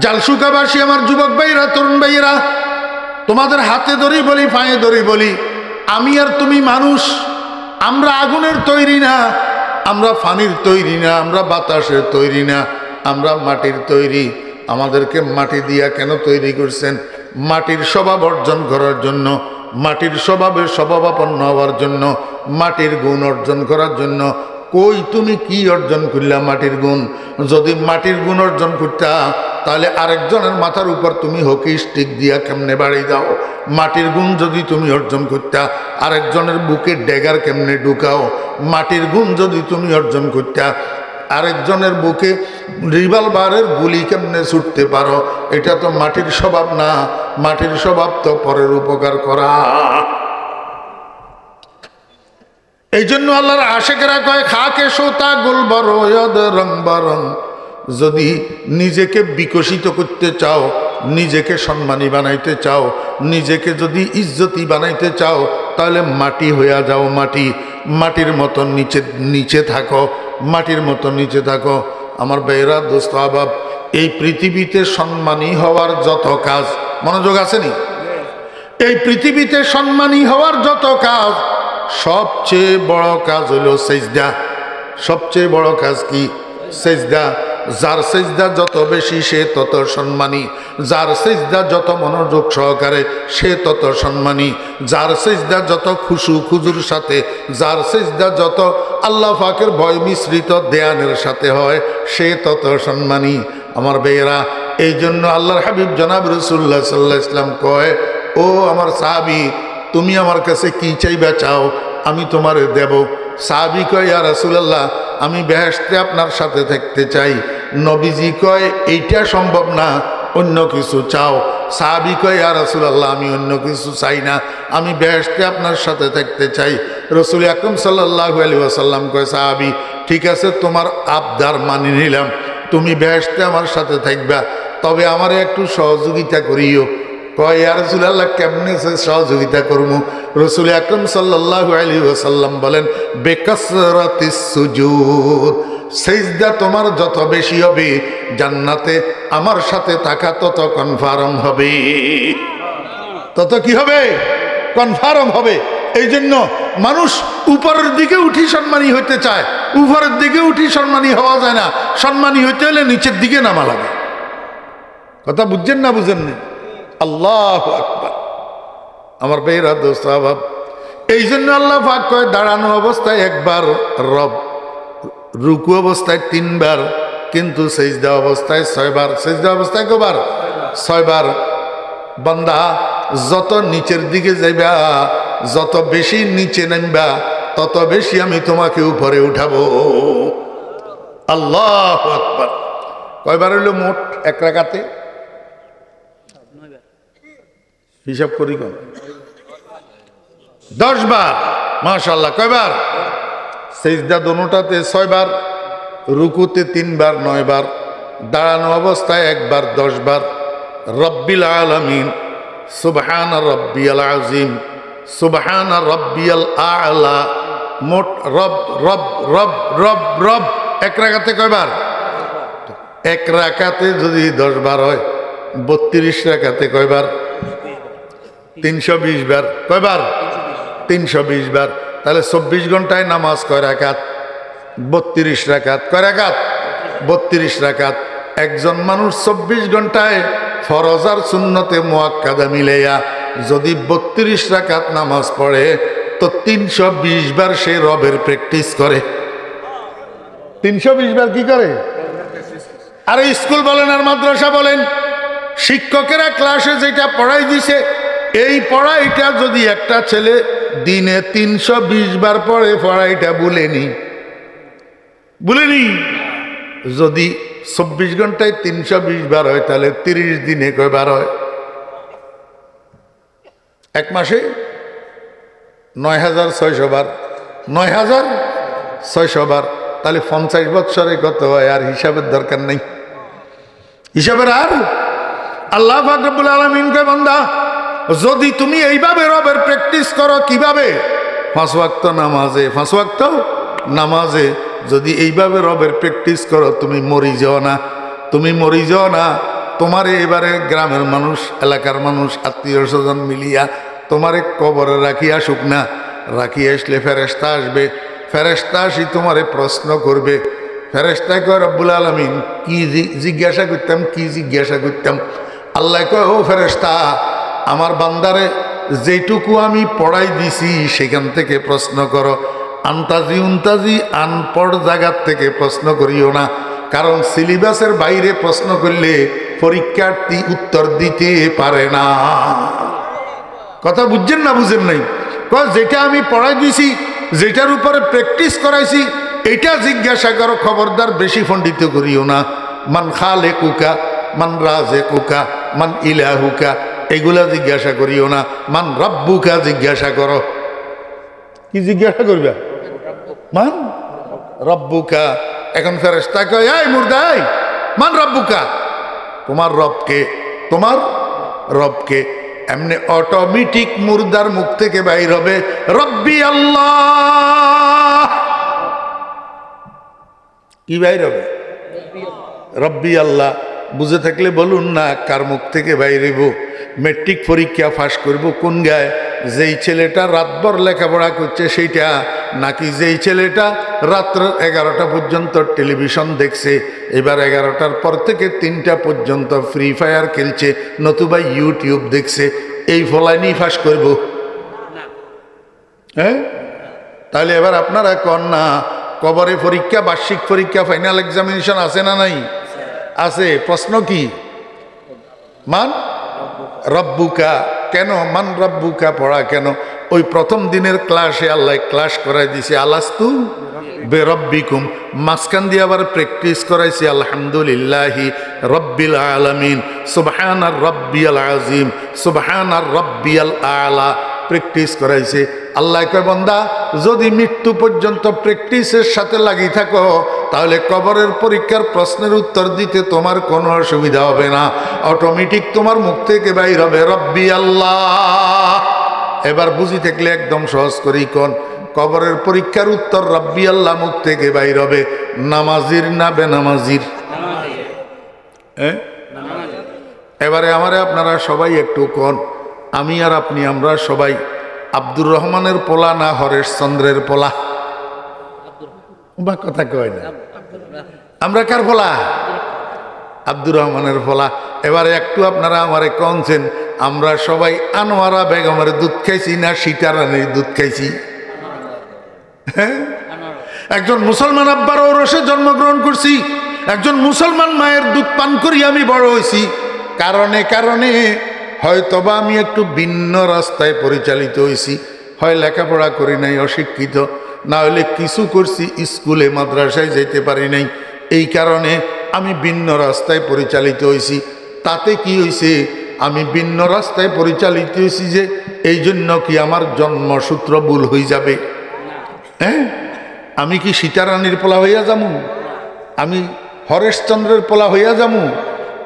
জালসুকাবাসী আমার যুবক ভাইরা, তরুণ ভাইয়েরা, তোমাদের হাতে ধরি বলি, পায়ে ধরি বলি, আমি আর তুমি মানুষ। আমরা আগুনের তৈরি না, আমরা পানির তৈরি না, আমরা বাতাসের তৈরি না, আমরা মাটির তৈরি। আমাদেরকে মাটি দিয়া কেন তৈরি করছেন? মাটির স্বভাব অর্জন করার জন্য, মাটির স্বভাবের স্বভাবাপন্ন হওয়ার জন্য, মাটির গুণ অর্জন করার জন্য। কই তুমি কি অর্জন করলা মাটির গুণ? যদি মাটির গুণ অর্জন করতা তাহলে আরেকজনের মাথার উপর তুমি হকি স্টিক দিয়া কেমনে বাড়ি দাও? মাটির গুণ যদি তুমি অর্জন করতা আরেকজনের বুকে ড্যাগার কেমনে ঢুকাও? মাটির গুণ যদি তুমি অর্জন করতা আরেকজনের বুকে রিভলভারের গুলি কেমনে ছুটতে পারো? এটা তো মাটির স্বভাব না। মাটির স্বভাব তো পরের উপকার করা। এই জন্য আল্লাহর আশেকেরা কয় খাকে সোতা গোলবর রং বরং। যদি নিজেকে বিকশিত করতে চাও, নিজেকে সম্মানী বানাইতে চাও, নিজেকে যদি ইজ্জতি বানাইতে চাও, তাহলে মাটি হইয়া যাও। মাটির মতো নিচে থাকো, মাটির মতো নিচে থাকো। আমার বেয়েরা দোস্ত আবাব, এই পৃথিবীতে সম্মানী হওয়ার যত কাজ, মনোযোগ আসেনি? এই পৃথিবীতে সম্মানী হওয়ার যত কাজ, সবচেয়ে বড় কাজ হলো সেজদা। সবচেয়ে বড় কাজ কি? সেজদা। যার সেজদা যত বেশি সে তত সম্মানী, যার সেজদা যত মনোযোগ সহকারে সে তত সম্মানী, যার সেজদা যত খুশু খুজুর সাথে, যার সেজদা যত আল্লাহ পাকের ভয় মিশ্রিত ধ্যানের সাথে হয় সে তত সম্মানী। আমার বেয়েরা, এই জন্য আল্লাহর হাবিব জনাব রাসূলুল্লাহ সাল্লাল্লাহু আলাইহি ওয়াসাল্লাম কয়, ও আমার সাহাবী, তুমি আমার কাছে কি চাইবা চাও, আমি তোমারে দেব। সাহাবী কয়, ইয়া রাসূলুল্লাহ, আমি বেহেশতে আপনার সাথে থাকতে চাই। নবীজি কয়, এইটা সম্ভব না, অন্য কিছু চাও। সাহাবী কয়, ইয়া রাসূলুল্লাহ, আমি অন্য কিছু চাই না, আমি বেহেশতে আপনার সাথে থাকতে চাই। রসুল আকরাম সাল্লাল্লাহু আলাইহি ওয়াসাল্লাম কয় সাহাবী ঠিক আছে তোমার আবদার মানি নিলাম, তুমি বেহেশতে আমার সাথে থাকবা, তবে আমারে একটু সহযোগিতা করিও। কয় ইয়া রাসূলুল্লাহ কেমনে সহযোগিতা করবো? রসুল আকরাম সাল্লাল্লাহু আলাইহি ওয়াসাল্লাম বলেন বিকাসরাতিস সুজুদ, সিজদা তোমার যত বেশি হবে জান্নাতে আমার সাথে থাকা তত কনফার্ম হবে, তত কি হবে? কনফার্ম হবে। এই জন্য মানুষ উপরের দিকে উঠি সম্মানী হইতে চায়, উপরের দিকে উঠি সম্মানী হওয়া যায় না, সম্মানী হইতে হলে নিচের দিকে নামা লাগে। কথা বুঝছেন না বুঝেন না? আল্লাহু আকবার। আমার ভাইরা দোস্ত আহবাব, এই জন্য আল্লাহ পাক কয় দাঁড়ানো অবস্থায় একবার রব, রুকু অবস্থায় 3 বার, কিন্তু সিজদা অবস্থায় 6 বার। সিজদা অবস্থায় কবার? 6 বার। বান্দা যত নিচের দিকে যাইবা, যত বেশি নিচে নামবা, তত বেশি আমি তোমাকে উপরে উঠাবো। আল্লাহু আকবার। কয়বার হইল মোট এক রাকাতে? হিসাব করি কোন 10 বার। মাশাআল্লাহ। কয়বার? সিজদা দোনোটাতে 6 বার, রুকুতে 3 বার 9 বার, দাঁড়ানো অবস্থায় 1 বার 10 বার। রব্বিল আলামিন, সুবহান রব্বিয়াল আযীম, সুবহান রব্বিয়াল আ'লা। মোট রব রব রব রব রব। এক রাকাতে কয়বার? এক রাকাতে যদি 10 বার হয়, 32 রাকাতে কয়বার? 320 বার। কয়বার? 320 বার। তাহলে 24 ঘন্টায় নামাজ কয় রাকাত? 32 রাকাত। কয় রাকাত? 32 রাকাত। একজন মানুষ 24 ঘন্টায় ফরজ আর সুন্নতে মুআক্কাদা মিলাইয়া যদি 32 রাকাত নামাজ পড়ে, তো 320 বার সে রবের প্র্যাকটিস করে। 320 বার কি করে? আরে স্কুল বলেন আর মাদ্রাসা বলেন, শিক্ষকেরা ক্লাসে যেটা পড়াই দিছে, এই পড়াইটা যদি একটা ছেলে দিনে 320 বার পড়ে, পড়াইটা ভুলেনি। যদি 24 ঘন্টায় 320 বার হয়, তাহলে 30 দিনে কয়বার হয়? এক মাসে 9600 বার। 9600 বার। তাহলে 50 বৎসরে কত হয়? আর হিসাবের দরকার নেই, হিসাবের আর। আল্লাহ পাক রব্বুল আলামিন কয় বান্দা যদি তুমি এইভাবে রবের প্র্যাকটিস করো, কিভাবে? 5 ওয়াক্ত নামাজে, 5 ওয়াক্ত নামাজে যদি এইভাবে রবের প্র্যাকটিস করো, তুমি মরি যাও না, তুমি মরি যাও না। তোমারে এবারে গ্রামের মানুষ, এলাকার মানুষ, আত্মীয় স্বজন মিলিয়া তোমারে কবরে রাখি আসুক না, রাখি আসলে ফেরেশতা আসবে, ফেরেশতা আসি তোমারে প্রশ্ন করবে। ফেরেশতা কয় রব্বুল আলামিন কি জিজ্ঞাসা করতাম, কি জিজ্ঞাসা করতাম? আল্লাহ কয় ও ফেরেশতা, আমার বান্দারে যেটুকু আমি পড়াই দিছি সেখান থেকে প্রশ্ন করো, আন্তাজি উন্তাজি আনপড় জায়গার থেকে প্রশ্ন করিও না, কারণ সিলেবাসের বাইরে প্রশ্ন করলে পরীক্ষার্থী উত্তর দিতে পারে না। কথা বুঝছেন না বুঝেন নাই? যেটা আমি পড়াই দিছি, যেটার উপরে প্র্যাকটিস করাইছি, এটা জিজ্ঞাসা করো, খবরদার বেশি পণ্ডিত করিও না। মান খালেকুকা, মান রাজেকুকা, মান ইলাহুকা, এগুলা জিজ্ঞাসা করিও না। মান রব্বুকা জিজ্ঞাসা করো। কি জিজ্ঞাসা করবে? মান রব্বুকা। এখন ফেরেশতা কয় এই মুর্দা, এই মান রব্বুকা, তোমার রবকে, তোমার রবকে। এমনি অটোমেটিক মুর্দার মুখ থেকে বাইর হবে রব্বি আল্লাহ। কি বাইর হবে? রব্বি আল্লাহ। বুঝে থাকলে বলুন না কার মুখ থেকে বাইরেব? মেট্রিক পরীক্ষা পাস করব কোন গায়ে? যেই ছেলেটা রাতভর লেখাপড়া করছে সেইটা, নাকি যেই ছেলেটা রাত্র 11টা পর্যন্ত টেলিভিশন দেখছে, এবার 11টার পর থেকে 3টা পর্যন্ত ফ্রি ফায়ার খেলছে, নতুবা ইউটিউব দেখছে, এই ফলাইনি পাস করব? হ্যাঁ? তাহলে এবার আপনারা কন না, কবরে পরীক্ষা, বার্ষিক পরীক্ষা, ফাইনাল এক্সামিনেশন আছে না নাই? আছে। প্রশ্ন কি? মান রব্বুকা। কেন মান রব্বুকা পড়া কেন? ওই প্রথম দিনের ক্লাসে আল্লাহ ক্লাস করাই দিছে আলাস্তু বেরব্বিকুম, মাঝখান দিয়ে আবার প্র্যাকটিস করাইছে আলহামদুলিল্লাহি রব্বিল আলামিন, সুবহানার রব্বিয়াল আযীম, সুবহানার রব্বিয়াল আ'লা। প্র্যাকটিস করাইছে। আল্লাহ কয় বান্দা যদি মৃত্যু পর্যন্ত প্র্যাকটিসের সাথে লাগিয়ে থাকো তাহলে কবরের পরীক্ষার প্রশ্নের উত্তর দিতে তোমার কোনো অসুবিধা হবে না, অটোমেটিক তোমার মুখ থেকে বাইর হবে রব্বি আল্লাহ। এবার বুঝি থাকলে একদম সহজ করেই কোন কবরের পরীক্ষার উত্তর রব্বি আল্লাহ মুখ থেকে বাইর হবে নামাজির না বেনামাজির? এবারে আমারে আপনারা সবাই একটু কোন আমি আর আপনি আমরা সবাই আব্দুর রহমানের পোলা না হরেশ চন্দ্রের পোলা? বা কথা কয় না, আমরা কার পোলা? আব্দুর রহমানের পোলা। এবারে একটু আপনারা আমারে কনছেন আমরা সবাই আনোয়ারা বেগমের দুধ খাইছি না সীতারানীর দুধ খাইছি? হ্যাঁ, একজন মুসলমান আব্বার ঔরসে জন্মগ্রহণ করছি, একজন মুসলমান মায়ের দুধ পান করি আমি বড় হয়েছি। কারণে কারণে হয়তোবা আমি একটু ভিন্ন রাস্তায় পরিচালিত হয়েছি, হয় লেখাপড়া করি নাই, অশিক্ষিত, না হলে কিছু করছি স্কুলে মাদ্রাসায় যেতে পারি নাই, এই কারণে আমি ভিন্ন রাস্তায় পরিচালিত হয়েছি। তাতে কি হয়েছে? আমি ভিন্ন রাস্তায় পরিচালিত হয়েছি যে এই জন্য কি আমার জন্মসূত্র ভুল হয়ে যাবে? হ্যাঁ, আমি কি সীতারানীর পোলা হইয়া যামু? আমি হরেশচন্দ্রের পোলা হইয়া যামু?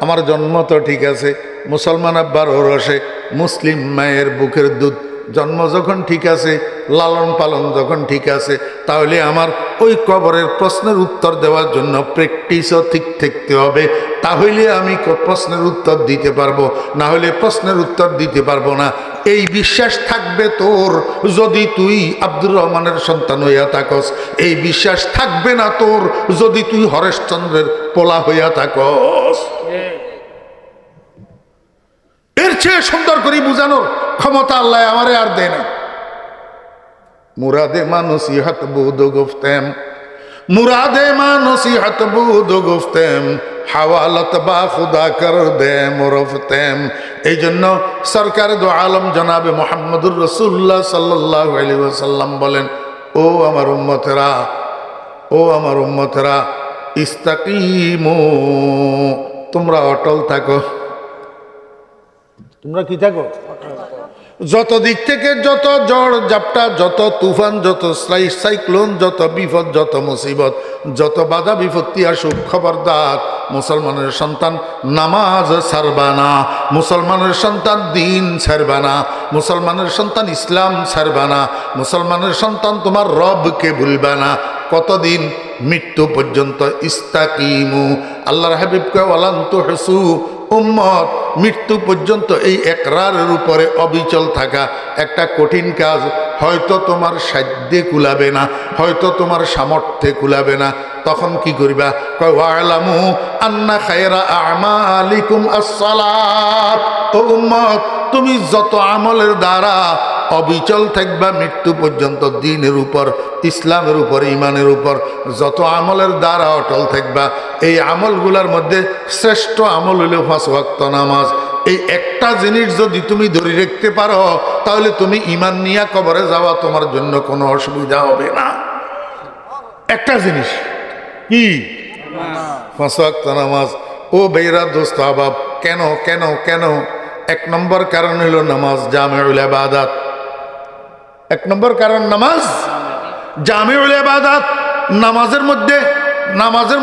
আমার জন্ম তো ঠিক আছে, মুসলমান আব্বার ওরসে মুসলিম মায়ের বুকের দুধ, জন্ম যখন ঠিক আছে, লালন পালন যখন ঠিক আছে, তাহলে আমার ওই কবরের প্রশ্নের উত্তর দেওয়ার জন্য প্র্যাকটিসও ঠিক থাকতে হবে। তাহলে আমি প্রশ্নের উত্তর দিতে পারবো, না হলে প্রশ্নের উত্তর দিতে পারবো না। এই বিশ্বাস থাকবে তোর যদি তুই আব্দুর রহমানের সন্তান হইয়া থাকস, এই বিশ্বাস থাকবে না তোর যদি তুই হরেশচন্দ্রের পোলা হইয়া থাকস। এর চেয়ে সুন্দর করে বুঝানোর ক্ষমতা আল্লাহ আমারে আর দেয় না। মুরাদে মা নসিহত বুদ গুফতেম, মুরাদে মা নসিহত বুদ গুফতেম, হাওয়ালত বা খুদা কর দে মুরফতেম। এই জন্য সরকার দো আলম জনাবে মোহাম্মদুর রসুল্লাহ সাল্লাল্লাহু আলাইহি ওয়াসাল্লাম বলেন, ও আমার উম্মতেরা, ও আমার উম্মতেরা, ইস্তাকিমু, তোমরা অটল থাকো। তোমরা কি থাকো? যত দিক থেকে যত ঝড় ঝাপটা, যত তুফান, যত সাইক্লোন, যত বিপদ, যত মুসিবত, যত বাধা বিপত্তি আসুক, খবরদার মুসলমানের সন্তান নামাজ ছাড়বা না, মুসলমানের সন্তান দিন ছাড়বা না, মুসলমানের সন্তান ইসলাম ছাড়বা না, মুসলমানের সন্তান তোমার রবকে ভুলবা না। কতদিন? মৃত্যু পর্যন্ত। ইস্তাকিমু, আল্লাহর হাবিবকে ওয়ালান তুহসু, উম্মত মৃত্যু পর্যন্ত এই একরারের উপরে অবিচল থাকা একটা কঠিন কাজ। হয়তো তোমার সাধ্যে কুলাবে না, হয়তো তোমার সামর্থ্যে কুলাবে না, তখন কি করিবা? কয় ওয়ালামু আন্না খায়রা আমালিকুম আসসালাত। ও উম্মত, তুমি যত আমলের দ্বারা অবিচল থাকবা মৃত্যু পর্যন্ত, দ্বীনের উপর, ইসলামের উপর, ইমানের উপর যত আমলের দ্বারা অটল থাকবা, এই আমলগুলোর মধ্যে শ্রেষ্ঠ আমল হইল 5 ওয়াক্ত নামাজ। এই একটা জিনিস যদি তুমি ধরে রাখতে পারো তাহলে তুমি ঈমান নিয়ে কবরে যাওয়া তোমার জন্য কোনো অসুবিধা হবে না। একটা জিনিস কি? 5 ওয়াক্ত নামাজ। ও বেইরা দোস্ত আবাব, কেন কেন কেন? 1 নম্বর কারণ হইল নামাজ জামিউল ইবাদাত। 1 নম্বর কারণ নামাজ জামিউল ইবাদাত। নামাজের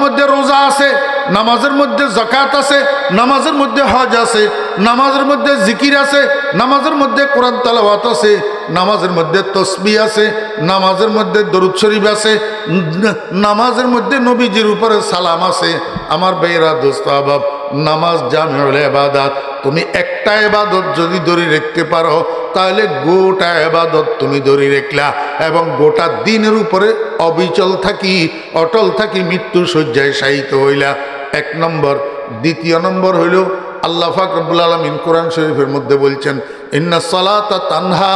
মধ্যে রোজা আছে, নামাজের মধ্যে যাকাত আছে, নামাজের মধ্যে হজ আছে, নামাজের মধ্যে জিকির আছে, নামাজের মধ্যে কোরআন তেলাওয়াত আছে, নামাজের মধ্যে তাসবিহ আছে, নামাজের মধ্যে দরুদ শরীফ আছে, নামাজের মধ্যে নবীজির উপরে সালাম আছে। আমার ভাইরা দোস্ত আহবাব, নামাজ জামিউল ইবাদাত। তুমি একটা ইবাদত যদি ধরে রাখতে পারো তাহলে গোটা ইবাদত তুমি ধরে রাখলা এবং গোটা দিনের উপরে অবিচল থাকি, অটল থাকি, মৃত্যু শয্যায় শায়িত হইলা। 1 নম্বর। দ্বিতীয় নম্বর হইল আল্লাহ পাক রব্বুল আলামিন কোরআন শরীফের মধ্যে বলছেন, ইন্নাস সালাতা তানহা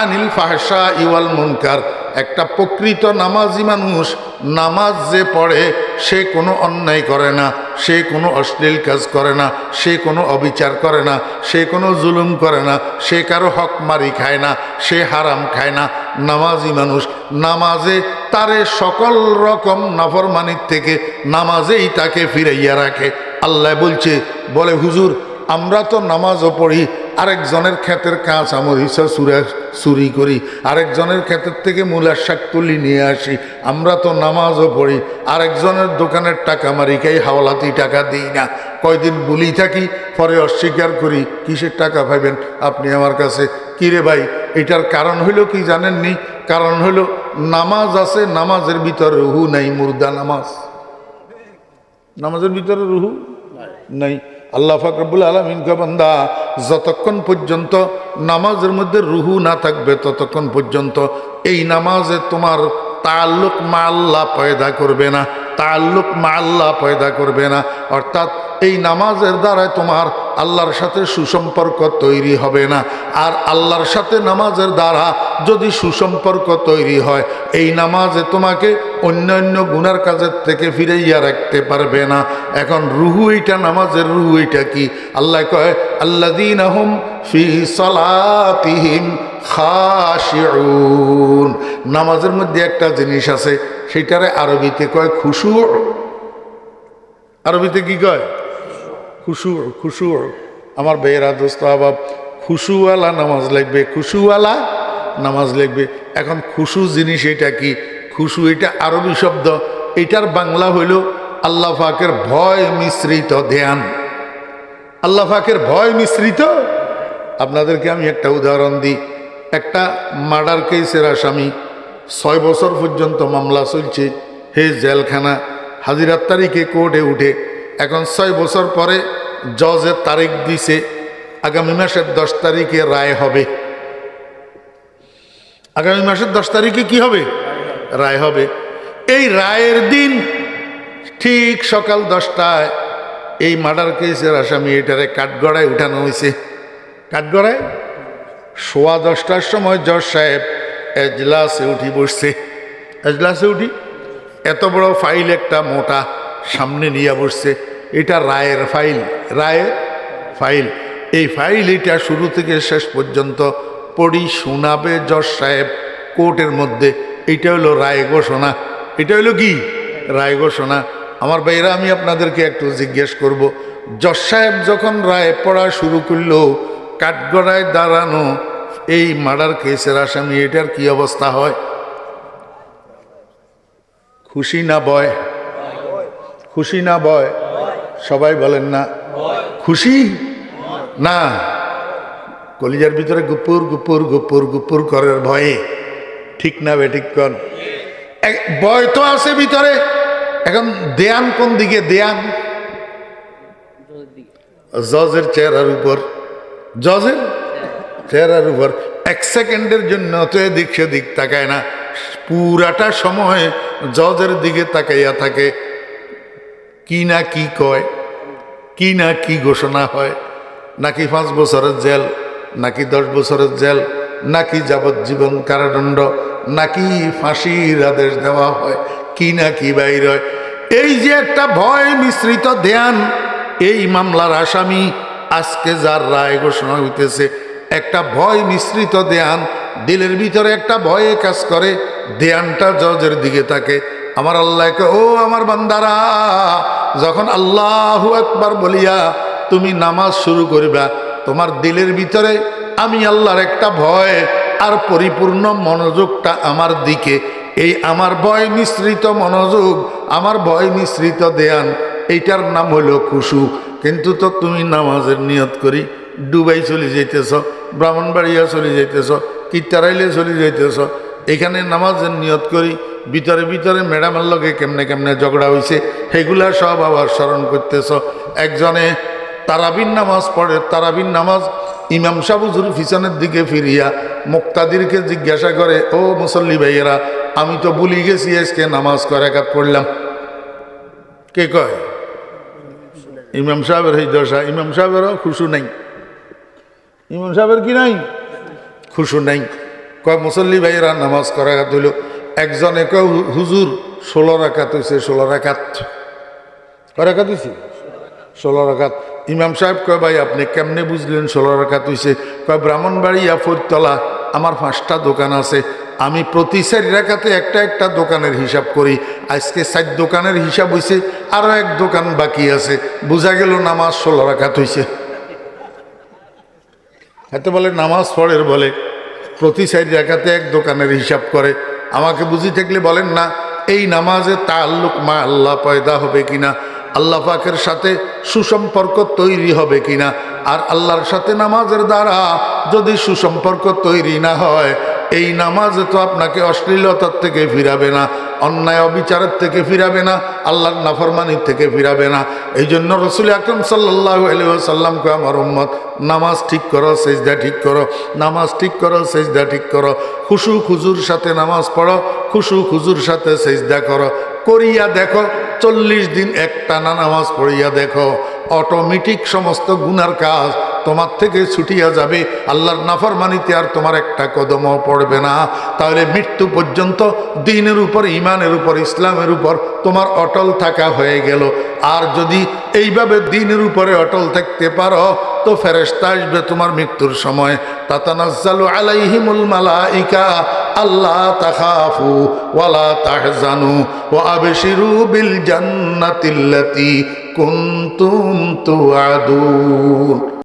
আনিল ফাহশাই ওয়াল মুনকার। একটা প্রকৃত নামাজি মানুষ, নামাজ যে পড়ে সে কোনো অন্যায় করে না, সে কোনো অশ্লীল কাজ করে না, সে কোনো অবিচার করে না, সে কোনো জুলুম করে না, সে কারো হক মারি খায় না, সে হারাম খায় না। নামাজি মানুষ নামাজে তারে সকল রকম নাফরমানির থেকে নামাজেই তাকে ফিরাইয়া রাখে। আল্লাহ বলছে, বলে হুজুর আমরা তো নামাজও পড়ি আরেকজনের ক্ষেতের কাঁচা মরিচ চুরি করি, আরেকজনের ক্ষেতের থেকে মূলার শাক তুলি নিয়ে আসি, আমরা তো নামাজও পড়ি, আরেকজনের দোকানের টাকা মারি, খাই হাওলাতি টাকা দিই না, কয়দিন বলি থাকি, পরে অস্বীকার করি, কিসের টাকা পাইবেন আপনি আমার কাছে? কিরে ভাই, এটার কারণ হইল কি জানেননি? কারণ হইল নামাজ আছে, নামাজের ভিতরে রুহু নাই, মুর্দা নামাজ। নামাজের ভিতরে রুহু নাই। আল্লাহ পাক রব্বুল আলামিন কে বান্দা, যতক্ষণ পর্যন্ত নামাজের মধ্যে রুহু না থাকবে ততক্ষণ পর্যন্ত এই নামাজে তোমার তাল্লুক মা আল্লাহ পয়দা করবে না, তাল্লুক মা আল্লাহ পয়দা করবে না। অর্থাৎ এই নামাজের দ্বারায় তোমার আল্লাহর সাথে সুসম্পর্ক তৈরি হবে না। আর আল্লাহর সাথে নামাজের দ্বারা যদি সুসম্পর্ক তৈরি হয়, এই নামাজে তোমাকে অন্যান্য গুনার কাজের থেকে ফিরাইয়া রাখতে পারবে না। এখন রুহু এইটা, নামাজের রুহু এইটা কি? আল্লাহ কয় আল্লাযীনা হুম ফি সালাতিহিম খাশিউন। নামাজের মধ্যে একটা জিনিস আছে, সেটারে আরবিতে কয় খুশু। আরবিতে কি কয়? খুশু। খুশু। আমার বেয়েরা দোস্ত আবাব, খুশুওয়ালা নামাজ লিখবে, খুশুওয়ালা নামাজ লিখবে। এখন খুশু জিনিস এটা কি? খুশু এটা আরবি শব্দ, এটার বাংলা হইল আল্লাহ পাকের ভয় মিশ্রিত ধ্যান। আল্লাহ পাকের ভয় মিশ্রিত। আপনাদেরকে আমি একটা উদাহরণ দিই। একটা মার্ডার কেসের আসামি, 6 বছর পর্যন্ত মামলা চলছে, হে জেলখানা, হাজিরার তারিখে কোর্টে উঠে, এখন 6 বছর পরে জজের তারিখ দিছে, আগামী মাসের 10 তারিখে রায় হবে। আগামী মাসের 10 তারিখে কি হবে? রায় হবে। এই রায়ের দিন ঠিক সকাল 10টায় এই মার্ডার কেসের আসামি এটারে কাঠগড়ায় উঠানো হয়েছে। কাঠগড়ায় 10:15 সময় জজ সাহেব এজলাসে উঠি বসছে। এজলাসে উঠি এত বড় ফাইল একটা মোটা সামনে নিয়ে বসছে। এটা রায়ের ফাইল, রায়ের ফাইল। এই ফাইল এটা শুরু থেকে শেষ পর্যন্ত পড়ি শোনাবে জজ সাহেব কোর্টের মধ্যে। এটা হলো রায় ঘোষণা। এটা হলো কি? রায় ঘোষণা। আমার ভাইরা, আমি আপনাদেরকে একটু জিজ্ঞেস করব, জজ সাহেব যখন রায় পড়া শুরু করলো, কাঠগড়ায় দাঁড়ানো এই মার্ডার কেসের আসামি, এটার কি অবস্থা হয়? খুশি না ভয়? খুশি না ভয়? সবাই বলেন না খুশি না? কলিজার ভিতরে গুপুর গুপুর গুপুর গুপুর করার ভয়ে, ঠিক না বেঠিক? কন ভয় তো আছে ভিতরে। এখন দেয়ান কোন দিকে? দেয়ান জজের চেহারার উপর, জজের চেহারার উপর। 1 সেকেন্ডের জন্য তো এদিক সেদিক তাকায় না, পুরাটা সময় জজের দিকে তাকাইয়া থাকে। কি না কি কয়, কি না কি ঘোষণা হয়, নাকি 5 বছরের জেল, নাকি 10 বছরের জেল, নাকি যাবজ্জীবন কারাদণ্ড, নাকি ফাঁসির আদেশ দেওয়া হয়, কি না কি বাইর হয়। এই যে একটা ভয় মিশ্রিত ধ্যান, এই মামলার আসামি আজকে যার রায় ঘোষণা হইতেছে, একটা ভয় মিশ্রিত ধ্যান, দিলের ভিতরে একটা ভয়ে কাজ করে, ধ্যানটা জজের দিকে থাকে। আমার আল্লাহকে, ও আমার বান্দারা, যখন আল্লাহু আকবার বলিয়া তুমি নামাজ শুরু করবা, তোমার দিলের ভিতরে আমি আল্লাহর একটা ভয় আর পরিপূর্ণ মনোযোগটা আমার দিকে। এই আমার ভয় মিশ্রিত মনোযোগ, আমার ভয় মিশ্রিত ধ্যান, এইটার নাম হলো খুশু। কিন্তু তো তুমি নামাজের নিয়ত করি দুবাই চলে যাইতেছ, ব্রাহ্মণবাড়িয়া চলে যাইতেছ, কিত্তারাইলে চলে যাইতেছ, এখানে নামাজের নিয়ত করি ভিতরে ভিতরে ম্যাডামের লগে কেমনে কেমনে ঝগড়া হয়েছে, সেগুলা সব আবার স্মরণ করতেছ। একজনে তারাবির নামাজ পড়ে, তারাবির নামাজ ইমাম সাহেব হুজুর পিছনের দিকে ফিরিয়া মুক্তাদিরকে জিজ্ঞাসা করে, ও মুসল্লি ভাইয়েরা, আমি তো ভুলি গেছি আজকে নামাজ কয় রাকাত পড়লাম। কে কয়? ইমাম সাহেবের এই দশা। ইমাম সাহেবেরও খুশু নাই। ইমাম সাহেবের কি নাই? খুশু নাই। কয় মুসল্লি ভাইয়েরা নামাজ কয় রাকাত হইল। একজনে কয় হুজুর 16 রাকাত হয়েছে। 16 রাকাত কয় রাকাত হয়েছে? 16 রাকাত। ইমাম সাহেব কয় ভাই আপনি কেমনে বুঝলেন 16 রাকাত হয়েছে? কয় ব্রাহ্মণবাড়িয়া ফরিদতলা আমার 5টা দোকান আছে, আমি প্রতি 4 রাকাতে একটা একটা দোকানের হিসাব করি। আজকে 4 দোকানের হিসাব হয়েছে, আরো 1 দোকান বাকি আছে, বোঝা গেল নামাজ 16 রাকাত হয়েছে। এতে বলে নামাজ পড়ের, বলে প্রতি 4 রাকাতে এক দোকানের হিসাব করে। আমাকে বুঝি থাকলে বলেন না, এই নামাজে তাআল্লুক মা আল্লাহ পয়দা হবে কিনা, আল্লাহ পাকের সাথে সুসম্পর্ক তৈরি হবে কিনা। আর আল্লাহর সাথে নামাজের দ্বারা যদি সুসম্পর্ক তৈরি না হয়, এই নামাজে তো আপনাকে অশ্লীলতার থেকে ফিরাবে না, অন্যায় অবিচারের থেকে ফিরাবে না, আল্লাহর নাফরমানির থেকে ফিরাবে না। এই জন্য রাসূল আকরাম সাল্লাল্লাহু আলাইহি ওয়াসাল্লামকে, আমার উম্মত, নামাজ ঠিক করো, সেজদা ঠিক করো, নামাজ ঠিক করো, সেজদা ঠিক করো, খুশু খুজুর সাথে নামাজ পড়ো, খুশু খুজুর সাথে সেজদা করো, করিয়া দেখো 40 দিন একটানা নামাজ পড়িয়া দেখো, অটোমেটিক সমস্ত গুনার কাজ তোমার থেকে ছুটিয়া যাবে। আল্লাহর নাফরমানিতে আর তোমার একটা কদমও পড়বে না। তাহলে মৃত্যু পর্যন্ত দ্বীনের উপর, ইমানের উপর, ইসলামের উপর তোমার অটল থাকা হয়ে গেল। আর যদি এইভাবে দ্বীনের উপরে অটল থাকতে পারো, তো ফেরেশতা আসবে তোমার মৃত্যুর সময়, তাতানাজ্জালু আলাইহিমুল মালাইকা আল্লাহ তাখাফু ওয়ালা তাহজানু ওয়া আবশিরু বিল জান্নাতিল্লাতী কুনতুম তুআদুন।